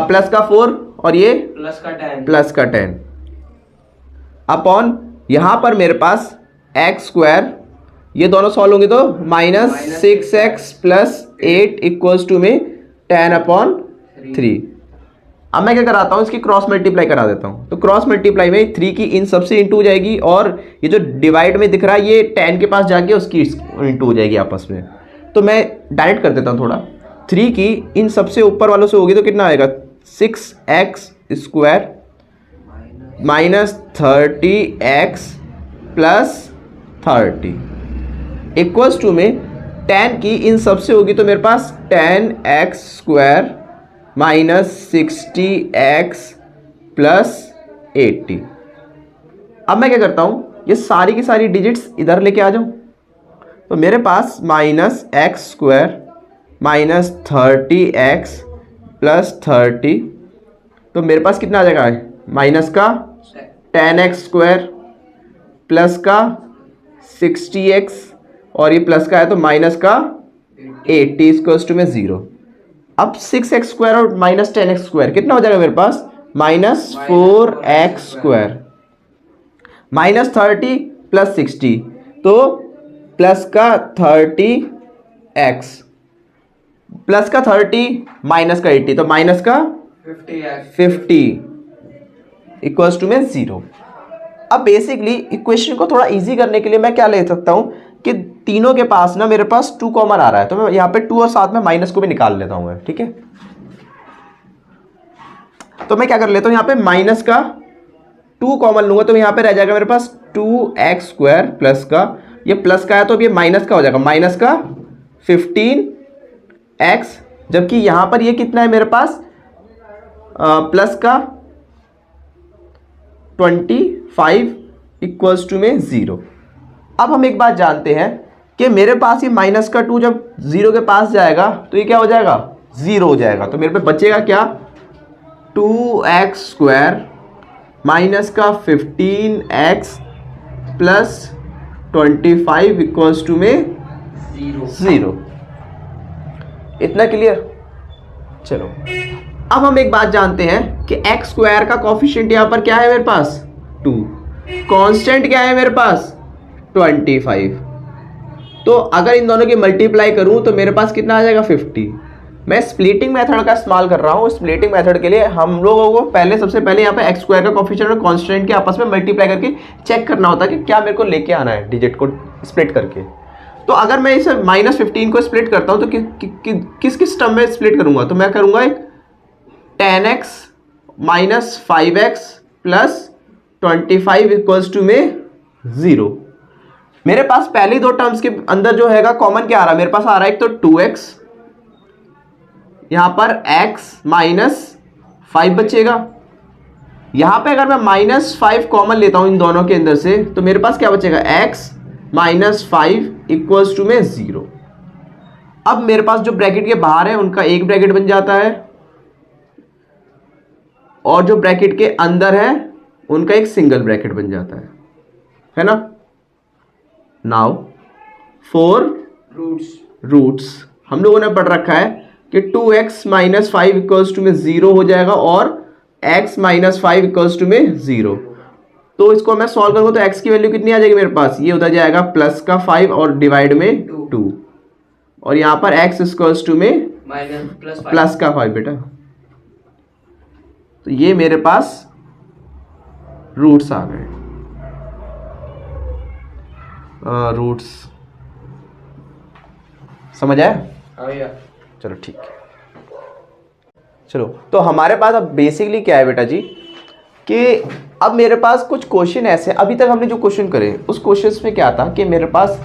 प्लस का 4 और ये प्लस का 10 अपॉन यहाँ पर मेरे पास एक्स स्क्वायर, ये दोनों सॉल्व होंगे तो minus 6x plus 8 equals to में 10 अपॉन 3। अब मैं क्या कराता हूँ, इसकी क्रॉस मल्टीप्लाई करा देता हूँ। तो क्रॉस मल्टीप्लाई में 3 की इन सबसे इंटू हो जाएगी और ये जो डिवाइड में दिख रहा है ये 10 के पास जाके उसकी इंटू हो जाएगी आपस में। तो मैं डायरेक्ट कर देता हूँ थोड़ा। 3 की इन सबसे ऊपर वालों से होगी तो कितना आएगा, 6x square minus 30x plus 30 equals to में 10 की इन सबसे होगी तो मेरे पास 10x square minus 60x plus 80। अब मैं क्या करता हूँ, ये सारी की सारी डिजिट्स इधर लेके आ जाऊँ। तो मेरे पास minus x square minus 30x plus 30, तो मेरे पास कितना आ जाएगा, माइनस का 10x स्क्वायर प्लस का 60x और ये प्लस का है तो माइनस का 80 इक्वल्स टू में 0। अब 6x स्क्वायर और माइनस 10x स्क्वायर कितना हो जाएगा मेरे पास, minus 4x square minus 30 plus 60 तो प्लस का 30x प्लस का 30 माइनस का 80 तो माइनस का 50 इक्वल्स टू में 0। अब बेसिकली इक्वेशन को थोड़ा इजी करने के लिए मैं क्या ले सकता हूं कि तीनों के पास ना मेरे पास 2 कॉमन आ रहा है, तो मैं यहाँ पे 2 और साथ में माइनस को भी निकाल लेता हूँ, ठीक है। तो मैं क्या कर लेता हूँ, यहाँ पे माइनस का 2 कॉमन लूंगा तो यहाँ पे रह जाएगा मेरे पास 2x² प्लस का, ये प्लस का है तो अब ये माइनस का हो जाएगा, माइनस का 15x, जबकि यहाँ पर ये कितना है मेरे पास प्लस का 25 इक्वल्स टू में 0। अब हम एक बात जानते हैं कि मेरे पास ये माइनस का 2 जब 0 के पास जाएगा तो ये क्या हो जाएगा, 0 हो जाएगा। तो मेरे पे बचेगा क्या, 2x² माइनस का 15x प्लस 25 इक्वल्स टू में 0। इतना क्लियर। चलो अब हम एक बात जानते हैं कि x² का कॉफिशिएंट यहाँ पर क्या है मेरे पास 2, कांस्टेंट क्या है मेरे पास 25। तो अगर इन दोनों की मल्टीप्लाई करूं तो मेरे पास कितना आ जाएगा 50। मैं स्प्लिटिंग मेथड का इस्तेमाल कर रहा हूं। स्प्लिटिंग मेथड के लिए हम लोगों को सबसे पहले यहाँ पे x² का कॉफिशिएंट और कांस्टेंट के आपस में मल्टीप्लाई करके चेक करना होता है कि क्या मेरे को लेके आना है डिजिट को स्प्लिट करके। तो अगर मैं इसे -15 को स्प्लिट करता हूँ तो किस किस टर्म में स्प्लिट करूंगा, तो मैं करूंगा एक 10x minus 5x plus 25 equals to में 0। मेरे पास पहली दो टर्म्स के अंदर जो हैगा कॉमन क्या आ रहा है, मेरे पास आ रहा है एक तो 2x, यहां पर x माइनस 5 बचेगा। यहां पे अगर मैं -5 कॉमन लेता हूं इन दोनों के अंदर से तो मेरे पास क्या बचेगा, x माइनस 5 इक्वल्स टू में 0। अब मेरे पास जो ब्रैकेट के बाहर है उनका एक ब्रैकेट बन जाता है और जो ब्रैकेट के अंदर है उनका एक सिंगल ब्रैकेट बन जाता है ना। नाउ फॉर रूट्स हम लोगों ने पढ़ रखा है कि 2x माइनस 5 इक्वल्स टू में 0 हो जाएगा और x माइनस 5 इक्वल्स टू में 0। तो इसको मैं सॉल्व करूंगा तो x की वैल्यू कितनी आ जाएगी मेरे पास, ये होता जाएगा प्लस का 5 और डिवाइड में 2 और यहाँ पर x इक्वल्स टू में प्लस का 5 बेटा। तो ये मेरे पास रूट्स आ गए, रूट्स समझ आया। चलो ठीक है। चलो तो हमारे पास अब बेसिकली क्या है बेटा जी कि अब मेरे पास कुछ क्वेश्चन ऐसे, अभी तक हमने जो क्वेश्चन करे उस क्वेश्चंस में क्या था कि मेरे पास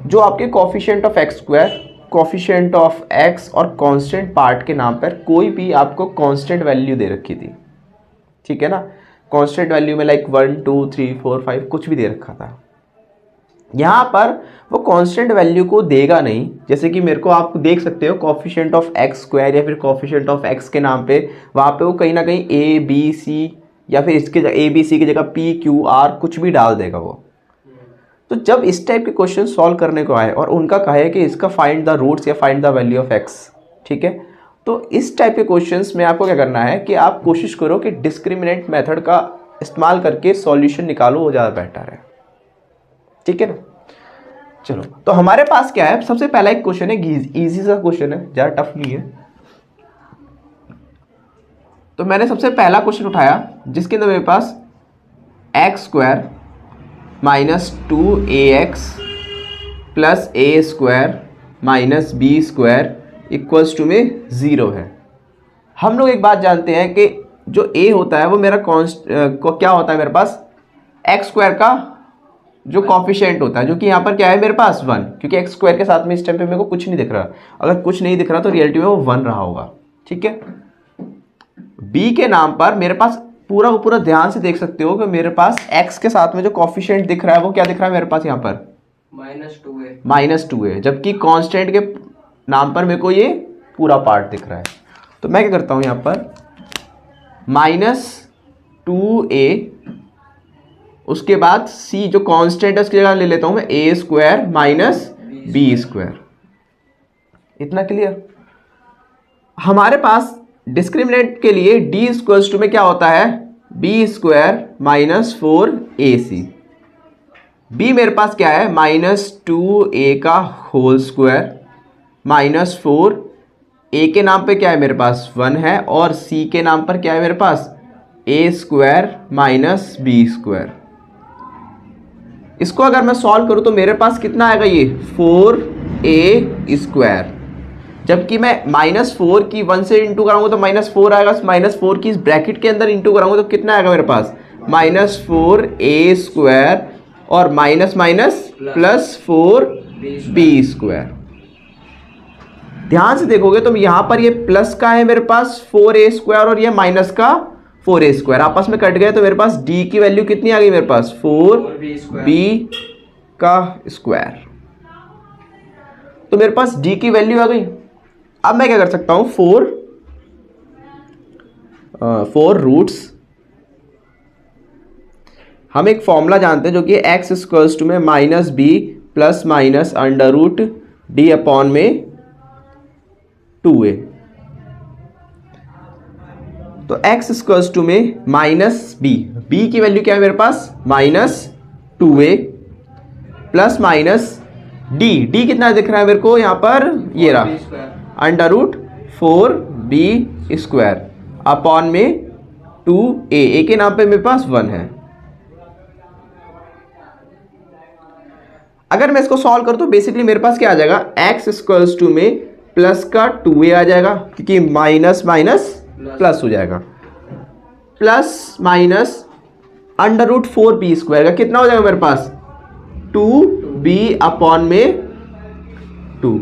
जो आपके coefficient of x², coefficient of x और कांस्टेंट पार्ट के नाम पर कोई भी आपको कांस्टेंट वैल्यू दे रखी थी, ठीक है ना। कांस्टेंट वैल्यू में लाइक 1 2 3 4 5 कुछ भी दे रखा था। यहाँ पर वो कांस्टेंट वैल्यू को देगा नहीं, जैसे कि मेरे को आप देख सकते हो कोफिशिएंट ऑफ x² या फिर कोफिशिएंट ऑफ x के नाम पे वहाँ पे वो कहीं ना कहीं a b c या फिर इसके a b c की जगह p q r कुछ भी डाल देगा वो। तो जब इस टाइप के क्वेश्चन सॉल्व करने को आए और उनका कहा है कि इसका फाइंड द रूट्स या find the value of x, ठीक है, तो इस टाइप के क्वेश्चंस में आपको क्या करना है कि आप कोशिश करो कि डिस्क्रिमिनेंट मेथड का इस्तेमाल करके सॉल्यूशन निकालो, वो ज़्यादा बेटर है, ठीक है ना। चलो तो हमारे पास क्या है, सबसे पहला एक क्वेश्चन है, इजी सा क्वेश्चन है, ज़्यादा टफ नहीं है। तो मैंने सबसे पहला क्वेश्चन उठाया जिसके अंदर मेरे पास x² minus 2ax plus a² minus b² equals to में 0 है। हम लोग एक बात जानते हैं कि जो a होता है वो मेरा क्या होता है मेरे पास, x² का जो कॉफिशिएंट होता है, जो कि यहाँ पर क्या है मेरे पास 1, क्योंकि x² के साथ में इस टाइम पे मेरे को कुछ नहीं दिख रहा। अगर कुछ नहीं दिख रहा तो रियलिटी में वो 1 रहा होगा, ठीक है। b के नाम पर मेरे पास पूरा को पूरा ध्यान से देख सकते हो कि मेरे पास x के साथ में जो कॉफिशिएंट दिख रहा है वो क्या दिख रहा है मेरे पास यहाँ पर -2a, जबकि कांस्टेंट के नाम पर मेरे को ये पूरा पार्ट दिख रहा है। तो मैं क्या करता हूँ यहाँ पर -2a, उसके बाद c जो कांस्टेंट है उसकी जगह ले लेता हूँ मैं a² माइनस b²। इतना क्लियर। हमारे पास डिस्क्रिमिनेंट के लिए d इक्वल्स टू में क्या होता है, b² माइनस 4ac। b मेरे पास क्या है -2a का होल स्क्वायर माइनस 4, a के नाम पे क्या है मेरे पास 1 है और c के नाम पर क्या है मेरे पास a² माइनस b²। इसको अगर मैं सॉल्व करूं तो मेरे पास कितना आएगा, ये 4a², जबकि मैं -4 की 1 से इंटू कराऊंगा तो -4 आएगा, -4 की इस ब्रैकेट के अंदर इंटू कराऊंगा तो कितना आएगा मेरे पास -4a² और माइनस माइनस प्लस 4b²। ध्यान से देखोगे तो यहाँ पर ये प्लस का है मेरे पास 4a² और ये माइनस का 4a², आपस में कट गए तो मेरे पास d की वैल्यू कितनी आ गई मेरे पास 4b²। तो मेरे पास d की वैल्यू आ गई। अब मैं क्या कर सकता हूं, 4 रूट्स, हम एक फॉर्मूला जानते हैं जो कि x इक्वल्स टू में -b plus minus under root d upon में 2a। तो x इक्वल्स टू में -b की वैल्यू क्या है मेरे पास -2a प्लस माइनस d कितना दिख रहा है मेरे को यहाँ पर, ये रहा अंडर रूट 4b² अपॉन में 2a के नाम पे मेरे पास 1 है। अगर मैं इसको सॉल्व करूं तो बेसिकली मेरे पास क्या आ जाएगा, x इक्वल्स टू में प्लस का 2a आ जाएगा क्योंकि माइनस माइनस प्लस हो जाएगा, plus minus under root 4b² का कितना हो जाएगा मेरे पास 2b अपॉन में 2।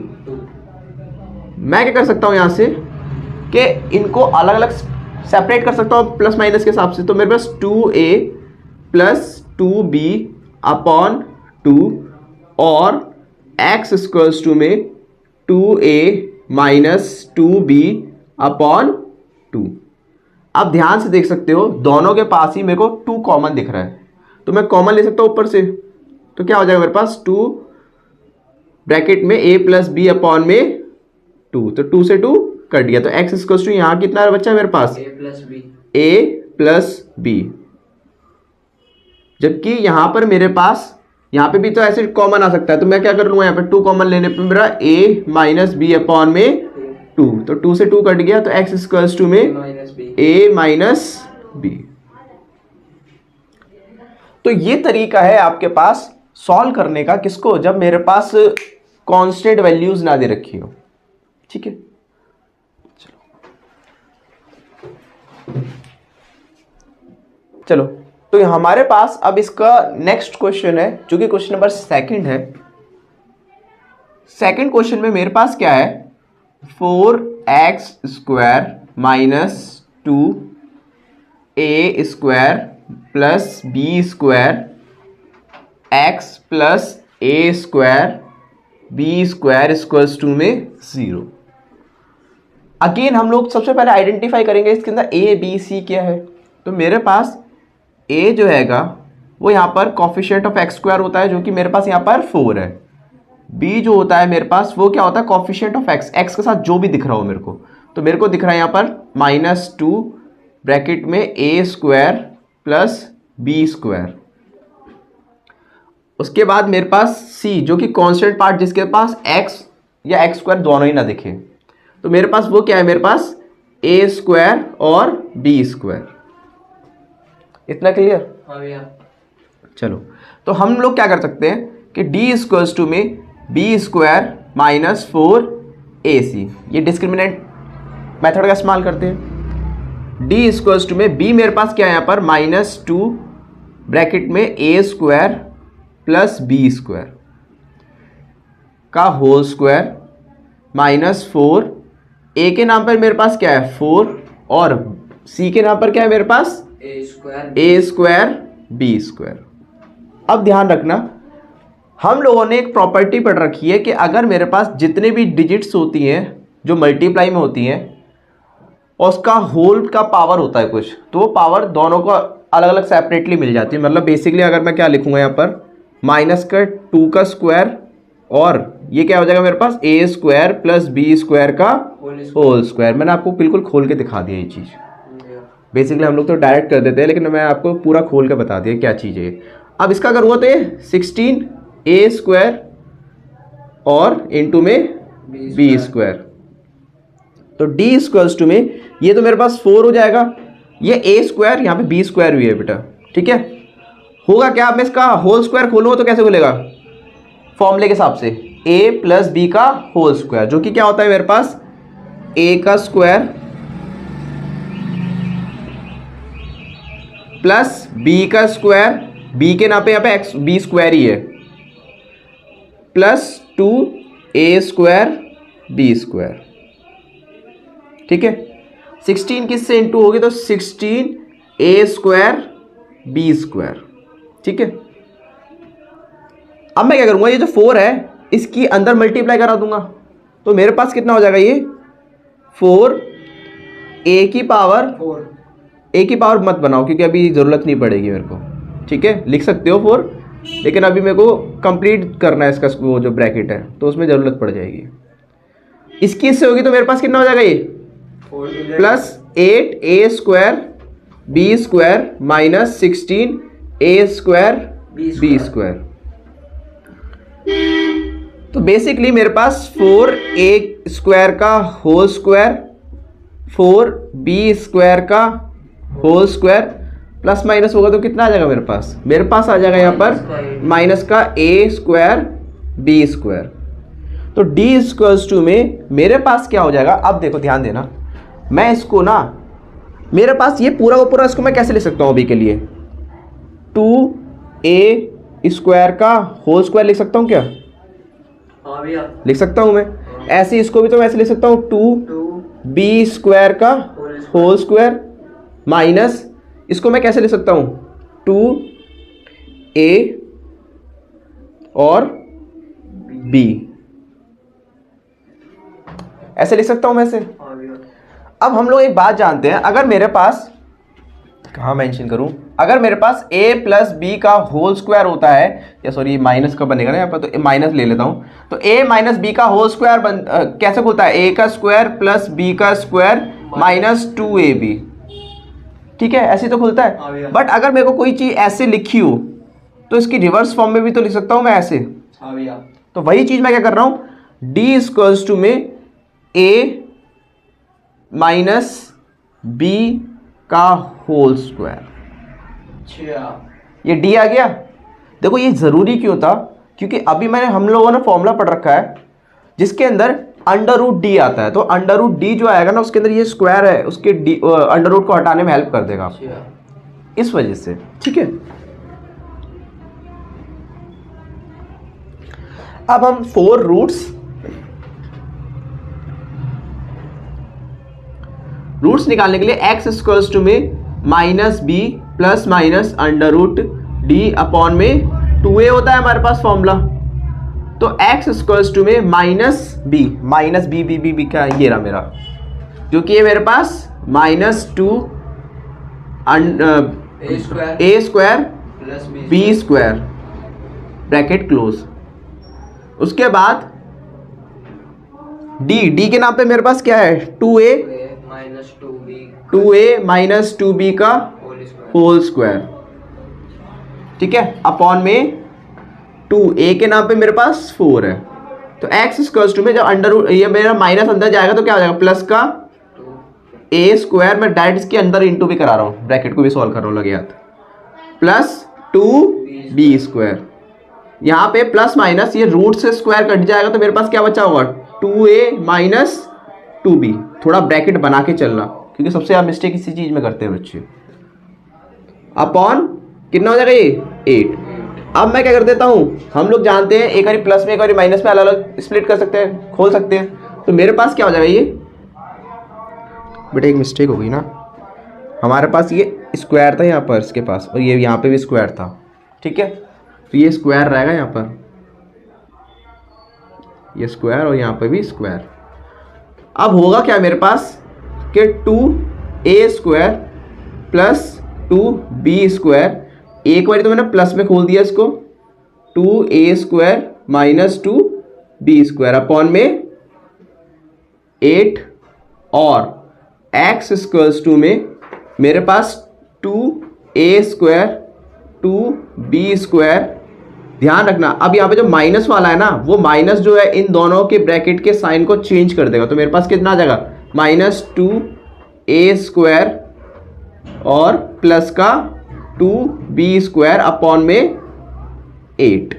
मैं क्या कर सकता हूं यहां से कि इनको अलग अलग सेपरेट कर सकता हूं प्लस माइनस के हिसाब से। तो मेरे पास 2a प्लस 2b अपॉन 2 और x इक्वल्स टू में 2a माइनस 2b अपॉन 2। अब ध्यान से देख सकते हो दोनों के पास ही मेरे को 2 कॉमन दिख रहा है, तो मैं कॉमन ले सकता हूं ऊपर से। तो क्या हो जाएगा मेरे पास 2 ब्रैकेट में a प्लस बी अपॉन में 2, तो 2 से 2 कट गया। तो x इक्वल्स टू यहाँ कितना बच्चा मेरे पास a प्लस बी, जबकि यहां पर मेरे पास यहाँ पे भी तो ऐसे कॉमन आ सकता है। तो मैं क्या कर लूंगा यहाँ पे 2 कॉमन लेने पे मेरा a माइनस बी अपॉन में 2, तो 2 से 2 कट गया। तो x इक्वल्स टू में a माइनस बी। तो ये तरीका है आपके पास सॉल्व करने का, किसको, जब मेरे पास कांस्टेंट वैल्यूज ना दे रखी हो। ठीक है, चलो तो हमारे पास अब इसका नेक्स्ट क्वेश्चन है जो कि क्वेश्चन नंबर 2 है। सेकंड क्वेश्चन में मेरे पास क्या है, 4x² minus 2a² plus b² x plus a² b² equals to में 0। अगेन हम लोग सबसे पहले आइडेंटिफाई करेंगे इसके अंदर a b c क्या है। तो मेरे पास a जो हैगा वो यहाँ पर कॉफिशिएंट ऑफ x² होता है जो कि मेरे पास यहाँ पर 4 है। b जो होता है मेरे पास वो क्या होता है, कॉफिशिएंट ऑफ x के साथ जो भी दिख रहा हो मेरे को। तो मेरे को दिख रहा है यहाँ पर -2 ब्रैकेट में a² प्लस b²। उसके बाद मेरे पास c जो कि कांस्टेंट पार्ट जिसके पास x या x² दोनों ही ना दिखे। तो मेरे पास वो क्या है, मेरे पास a² और b²। इतना क्लियर? हाँ भैया। चलो तो हम लोग क्या कर सकते हैं कि d इक्वल्स टू में b² माइनस 4ac, ये डिस्क्रिमिनेंट मेथड का इस्तेमाल करते हैं। d इक्वल्स टू में b मेरे पास क्या है यहाँ पर -2 ब्रैकेट में a² प्लस b² का होल स्क्वायर माइनस 4, a के नाम पर मेरे पास क्या है 4 और c के नाम पर क्या है मेरे पास a² b²। अब ध्यान रखना, हम लोगों ने एक प्रॉपर्टी पढ़ रखी है कि अगर मेरे पास जितने भी डिजिट्स होती हैं जो मल्टीप्लाई में होती हैं और उसका होल का पावर होता है कुछ, तो वो पावर दोनों को अलग अलग सेपरेटली मिल जाती है। मतलब बेसिकली अगर मैं क्या लिखूंगा यहाँ पर -2 का स्क्वायर और ये क्या हो जाएगा मेरे पास a² प्लस b² का होल स्क्वायर। मैंने आपको बिल्कुल खोल के दिखा दिया ये चीज़। बेसिकली हम लोग तो डायरेक्ट कर देते हैं, लेकिन मैं आपको पूरा खोल के बता दिया क्या चीज़ है। अब इसका अगर हुआ तो ये 16a² और इंटू में b²। तो d इक्वल्स टू में ये तो मेरे पास 4 हो जाएगा, ये a² यहाँ पे b² भी है बेटा। ठीक है, होगा क्या, अब मैं इसका होल स्क्वायर खोलूँगा तो कैसे खुलेगा, फॉर्मूले के हिसाब से a प्लस b का होल स्क्वायर, जो कि क्या होता है मेरे पास a का स्क्वायर प्लस बी का स्क्वायर, बी के नापे यहाँ पे एक्स बी स्क्वायर ही है, plus 2a square B square. ठीक है, 16 किससे इंटू होगी तो 16a स्क्वायर बी स्क्वायर। ठीक है, अब मैं क्या करूंगा, ये जो 4 है इसकी अंदर मल्टीप्लाई करा दूंगा, तो मेरे पास कितना हो जाएगा ये 4 a की पावर, a की पावर मत बनाओ क्योंकि अभी ज़रूरत नहीं पड़ेगी मेरे को। ठीक है, लिख सकते हो 4, लेकिन अभी मेरे को कंप्लीट करना है इसका वो जो ब्रैकेट है, तो उसमें ज़रूरत पड़ जाएगी। इसकी इससे होगी तो मेरे पास कितना हो जाएगा ये plus 8a square B square minus 16a square B square. तो बेसिकली मेरे पास 4a स्क्वायर का होल स्क्वायर, 4b स्क्वायर का होल स्क्वायर प्लस माइनस होगा तो कितना आ जाएगा मेरे पास आ जाएगा यहाँ पर माइनस का a स्क्वायर बी स्क्वायर। तो d इक्वल्स टू में मेरे पास क्या हो जाएगा, अब देखो ध्यान देना, मैं इसको ना, मेरे पास ये पूरा का पूरा इसको मैं कैसे लिख सकता हूँ अभी के लिए, 2a स्क्वायर का होल स्क्वायर लिख सकता हूँ क्या? हाँ भैया लिख सकता हूँ मैं। ऐसे इसको भी तो मैं ऐसे लिख सकता हूँ 2b स्क्वायर का होल स्क्वायर माइनस इसको मैं कैसे लिख सकता हूँ 2a और b, ऐसे लिख सकता हूँ मैं ऐसे। हाँ भैया। अब हम लोग एक बात जानते हैं, अगर मेरे पास, कहाँ मेंशन करूं, अगर मेरे पास a प्लस बी का होल स्क्वायर होता है, या सॉरी माइनस का बनेगा ना यहाँ पर, तो माइनस ले लेता हूं, तो a माइनस बी का होल स्क्वायर कैसे खुलता है, a का स्क्वायर प्लस b का स्क्वायर माइनस 2ab। ठीक है, ऐसे तो खुलता है। बट अगर मेरे को कोई चीज़ ऐसे लिखी हो तो इसकी रिवर्स फॉर्म में भी तो लिख सकता हूँ मैं ऐसे। हाँ भैया। तो वही चीज़ मैं क्या कर रहा हूँ, d इक्वल्स टू में a माइनस b का होल स्क्वायर, ये d आ गया। देखो ये ज़रूरी क्यों था, क्योंकि अभी मैंने हम लोगों ने फॉर्मूला पढ़ रखा है जिसके अंदर अंडर रूट डी आता है, तो अंडर रूट डी जो आएगा ना उसके अंदर ये स्क्वायर है, उसके अंडर रूट को हटाने में हेल्प कर देगा आपको, इस वजह से। ठीक है, अब हम 4 रूट्स निकालने के लिए x इक्वल्स टू में minus B plus minus under root D upon में 2a होता है हमारे पास फॉर्मूला, तो x इक्वल्स टू में माइनस बी बी का ये रहा मेरा, क्योंकि ये मेरे पास minus 2 a square B square bracket close. उसके बाद d के नाम पे मेरे पास क्या है 2a माइनस 2b का होल स्क्वायर। ठीक है, अपॉन में 2a के नाम पे मेरे पास 4 है, तो x इक्वल्स टू में जब अंडर रूट ये मेरा माइनस अंदर जाएगा तो क्या हो जाएगा प्लस का a स्क्वायर, मैं डायरेक्ट इसके अंदर इंटू भी करा रहा हूँ, ब्रैकेट को भी सॉल्व कर रहा हूँ लगे हाथ, प्लस 2b स्क्वायर। यहाँ पे प्लस माइनस ये रूट से स्क्वायर कट जाएगा तो मेरे पास क्या बचा होगा 2a माइनस 2b। थोड़ा ब्रैकेट बना के चलना क्योंकि सबसे ज़्यादा मिस्टेक इसी चीज़ में करते हैं बच्चे। अपॉन कितना हो जाएगा ये 8। अब मैं क्या कर देता हूँ, हम लोग जानते हैं एक बारी प्लस में एक बारी माइनस में अलग अलग स्प्लिट कर सकते हैं, खोल सकते हैं, तो मेरे पास क्या हो जाएगा ये, बेटा एक मिस्टेक हो गई ना, हमारे पास ये स्क्वायर था यहाँ पर इसके पास और ये यहाँ पे भी स्क्वायर था। ठीक है, तो ये स्क्वायर रहेगा यहाँ पर, ये स्क्वायर और यहाँ पर भी स्क्वायर। अब होगा क्या मेरे पास कि 2a square plus 2b square, एक बार तो मैंने प्लस में खोल दिया इसको, 2a square minus 2b square upon में 8, और x इक्वल्स टू में मेरे पास 2a स्क्वायर 2b स्क्वायर। ध्यान रखना अब यहाँ पे जो माइनस वाला है ना, वो माइनस जो है इन दोनों के ब्रैकेट के साइन को चेंज कर देगा, तो मेरे पास कितना आ जाएगा माइनस 2a स्क्वायर और प्लस का 2b स्क्वायर अपॉन में 8।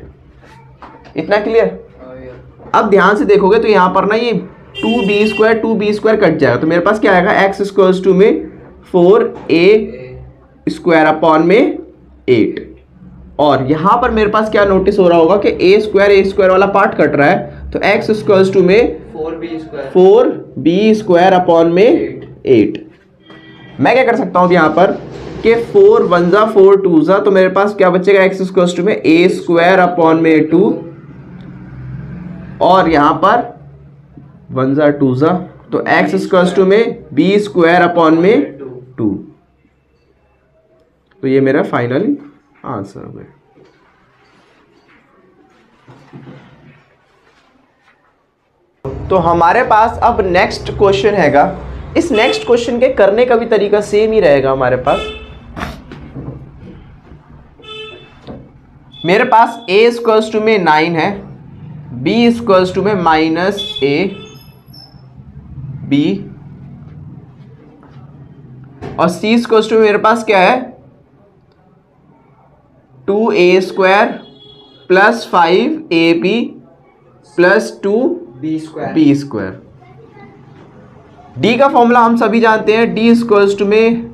इतना क्लियर? अब ध्यान से देखोगे तो यहाँ पर ना ये 2b स्क्वायर कट जाएगा, तो मेरे पास क्या आएगा x इक्वल्स टू में 4a स्क्वायर अपॉन में 8। और यहाँ पर मेरे पास क्या नोटिस हो रहा होगा कि ए स्क्वायर वाला पार्ट कट रहा है, तो एक्स इक्वल्स टू में 4b स्क्वायर अपॉन में 8। मैं क्या कर सकता हूँ यहाँ पर कि 4 1 जा 4 2 जा, तो मेरे पास क्या बचेगा एक्स इक्वल्स टू में ए स्क्वायर अपॉन में 2, और यहाँ पर 1 जा 2 जा, तो एक्स इक्वल्स टू में बी स्क्वायर अपॉन में 2। तो ये मेरा फाइनल आंसर हो गया। तो हमारे पास अब नेक्स्ट क्वेश्चन हैगा। इस नेक्स्ट क्वेश्चन के करने का भी तरीका सेम ही रहेगा हमारे पास। मेरे पास a इक्वल्स टू में 9 है, b इक्वल्स टू में -a b, और c इक्वल्स टू में मेरे पास क्या है 2a square plus 5ab plus 2b square. d का फॉर्मूला हम सभी जानते हैं, d इक्वल्स टू में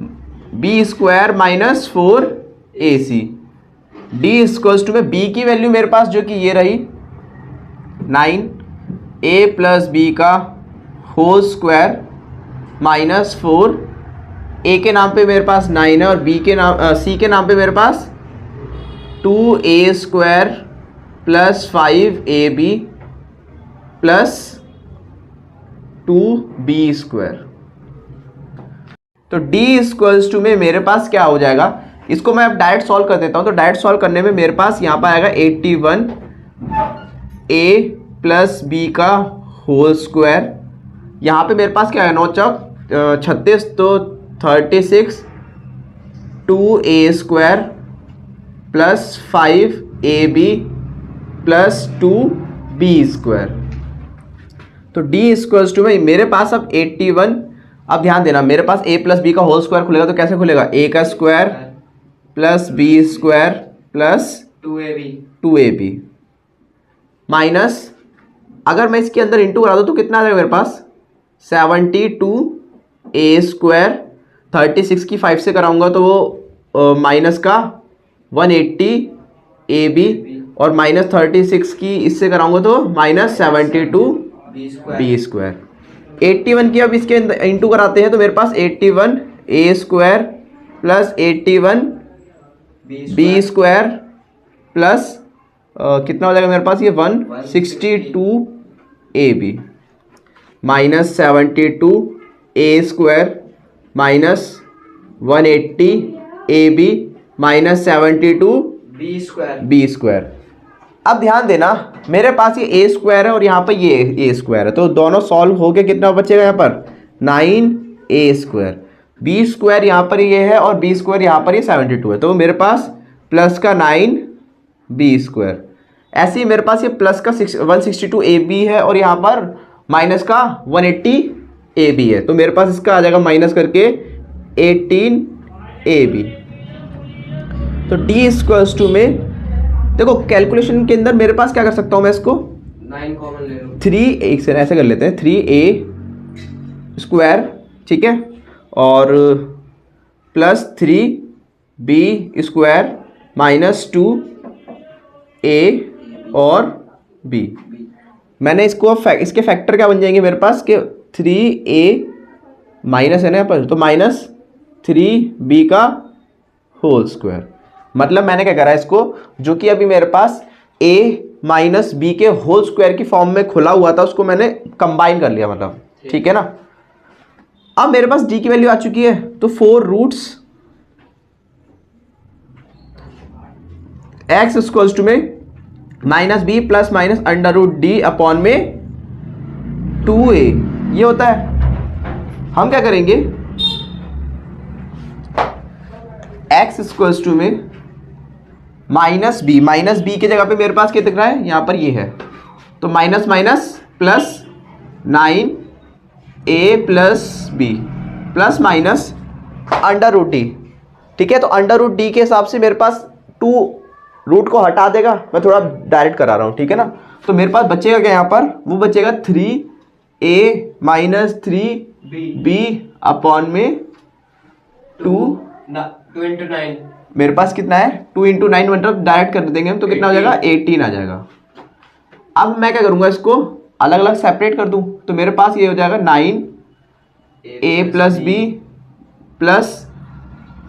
b square minus 4ac। d equals to में b की वैल्यू मेरे पास जो कि ये रही 9, a प्लस b का होल स्क्वायर माइनस 4, a के नाम पे मेरे पास 9 है और b के नाम c के नाम पे मेरे पास 2a square plus 5ab plus 2b square. तो d इक्वल्स टू में मेरे पास क्या हो जाएगा, इसको मैं अब डायरेक्ट सॉल्व कर देता हूं। तो डायरेक्ट सॉल्व करने में मेरे पास यहाँ पर आएगा 81a प्लस b का होल स्क्वायर। यहाँ पे मेरे पास क्या है 9 चौक 36, तो 36 2a square plus 5ab plus 2b square. तो d इक्वल्स टू में मेरे पास अब 81। अब ध्यान देना, मेरे पास a प्लस b का होल स्क्वायर खुलेगा, तो कैसे खुलेगा a का square plus b square plus 2ab minus, अगर मैं इसके अंदर इंटू करा दूँ तो कितना आ जाएगा मेरे पास 72a स्क्वायर, 36 की 5 से कराऊंगा तो वो माइनस का 180ab, और माइनस 36 की इससे कराऊंगा तो माइनस 72b स्क्वायर। 81 की अब इसके इंटू कराते हैं तो मेरे पास 81a square plus 81b square plus कितना हो जाएगा मेरे पास ये 162ab minus 72a square minus 180ab minus 72b square. अब ध्यान देना, मेरे पास ये a स्क्वायर है और यहाँ पर ये a स्क्वायर है, तो दोनों सॉल्व हो के कितना बचेगा यहाँ पर 9a स्क्वायर। b स्क्वायर यहाँ पर ये है और b स्क्वायर यहाँ पर ये 72 है, तो मेरे पास प्लस का 9b स्क्वायर। ऐसे ही मेरे पास ये प्लस का 162ab है और यहाँ पर माइनस का 180ab है, तो मेरे पास इसका आ जाएगा माइनस करके 18ab। तो d इक्वल्स टू में देखो कैलकुलेशन के अंदर मेरे पास क्या कर सकता हूँ मैं इसको 9 कॉमन ले लो, 3 एक से ऐसे कर लेते हैं 3a स्क्वायर, ठीक है, और plus 3b square minus 2a और b। मैंने इसको इसके फैक्टर क्या बन जाएंगे मेरे पास कि 3a माइनस है ना यहाँ पर, तो माइनस 3b का होल स्क्वायर। मतलब मैंने क्या करा इसको, जो कि अभी मेरे पास a माइनस बी के होल स्क्वायर की फॉर्म में खुला हुआ था उसको मैंने कंबाइन कर लिया, मतलब ठीक है ना। अब मेरे पास d की वैल्यू आ चुकी है, तो 4 रूट्स x इक्वल्स टू में minus B plus minus under root D upon में 2a ये होता है। हम क्या करेंगे x इक्वल्स टू में माइनस बी की जगह पे मेरे पास क्या दिख रहा है यहाँ पर ये है, तो minus minus plus 9a plus B plus minus under root D, ठीक है। तो अंडर रूट डी के हिसाब से मेरे पास 2 रूट को हटा देगा, मैं थोड़ा डायरेक्ट करा रहा हूँ, ठीक है ना। तो मेरे पास बचेगा क्या यहाँ पर, वो बचेगा 3a माइनस 3b अपॉन में 2 2 into 9। मेरे पास कितना है 2 इंटू 9 मतलब डायरेक्ट कर देंगे हम तो कितना हो जाएगा 18 आ जाएगा। अब मैं क्या करूंगा इसको अलग अलग सेपरेट कर दूं तो मेरे पास ये हो जाएगा 9a plus B plus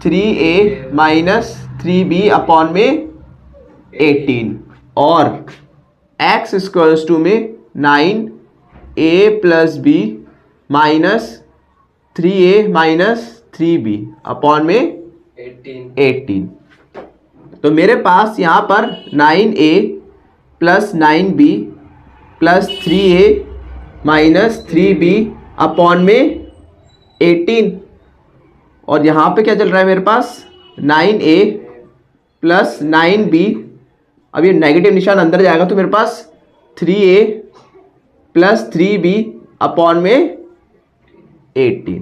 3a minus 3b upon में 18 और x इक्वल्स टू में 9a plus B minus 3a minus 3b upon में 18। तो मेरे पास यहाँ पर 9a plus 9b plus 3a minus 3b upon में 18 और यहाँ पे क्या चल रहा है मेरे पास 9a प्लस 9b। अब ये नेगेटिव निशान अंदर जाएगा तो मेरे पास 3a प्लस 3b अपॉन में 18।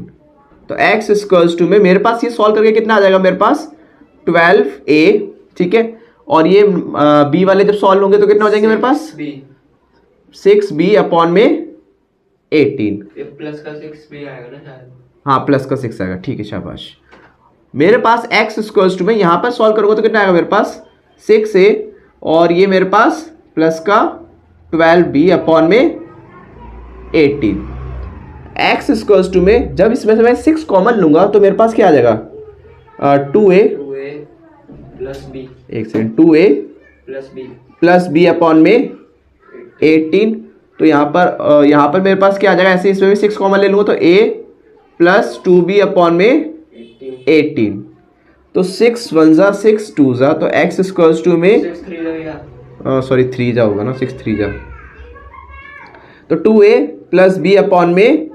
तो x इक्वल्स टू में मेरे पास ये सॉल्व करके कितना आ जाएगा मेरे पास 12a, ठीक है। और ये b वाले जब सॉल्व होंगे तो कितना हो जाएंगे मेरे पास 6b अपॉन में 18। प्लस का 6b आएगा ना शायद। हाँ प्लस का 6 आएगा, ठीक है शाबाश। मेरे पास x इक्वल्स टू में यहाँ पर सॉल्व करोगे तो कितना आएगा मेरे पास 6a और ये मेरे पास प्लस का 12b अपॉन में 18। x इक्वल्स टू में जब इसमें से मैं 6 कॉमन लूंगा तो मेरे पास क्या आ जाएगा 2a प्लस b, एक second 2a plus b upon में 18। तो यहाँ पर मेरे पास क्या आ जाएगा ऐसे इसमें भी 6 कॉमन ले लूँगा तो a प्लस 2b अपॉन में 18। तो 6 1 जा 6 2 जा तो x इक्वल्स टू में 6 3 जाएगा, सॉरी 3 जा होगा ना 6 3 जा तो 2a प्लस b अपॉन में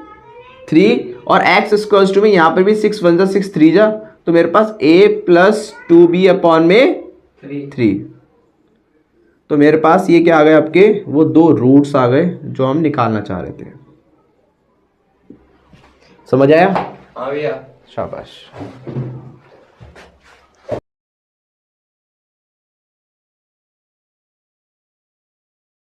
3 और x इक्वल्स टू में यहाँ पर भी 6 1 जा 6 3 जा तो मेरे पास a प्लस 2b अपॉन में 3। तो मेरे पास ये क्या आ गए आपके वो दो रूट्स आ गए जो हम निकालना चाह रहे थे। समझ आया? हाँ भैया। शाबाश।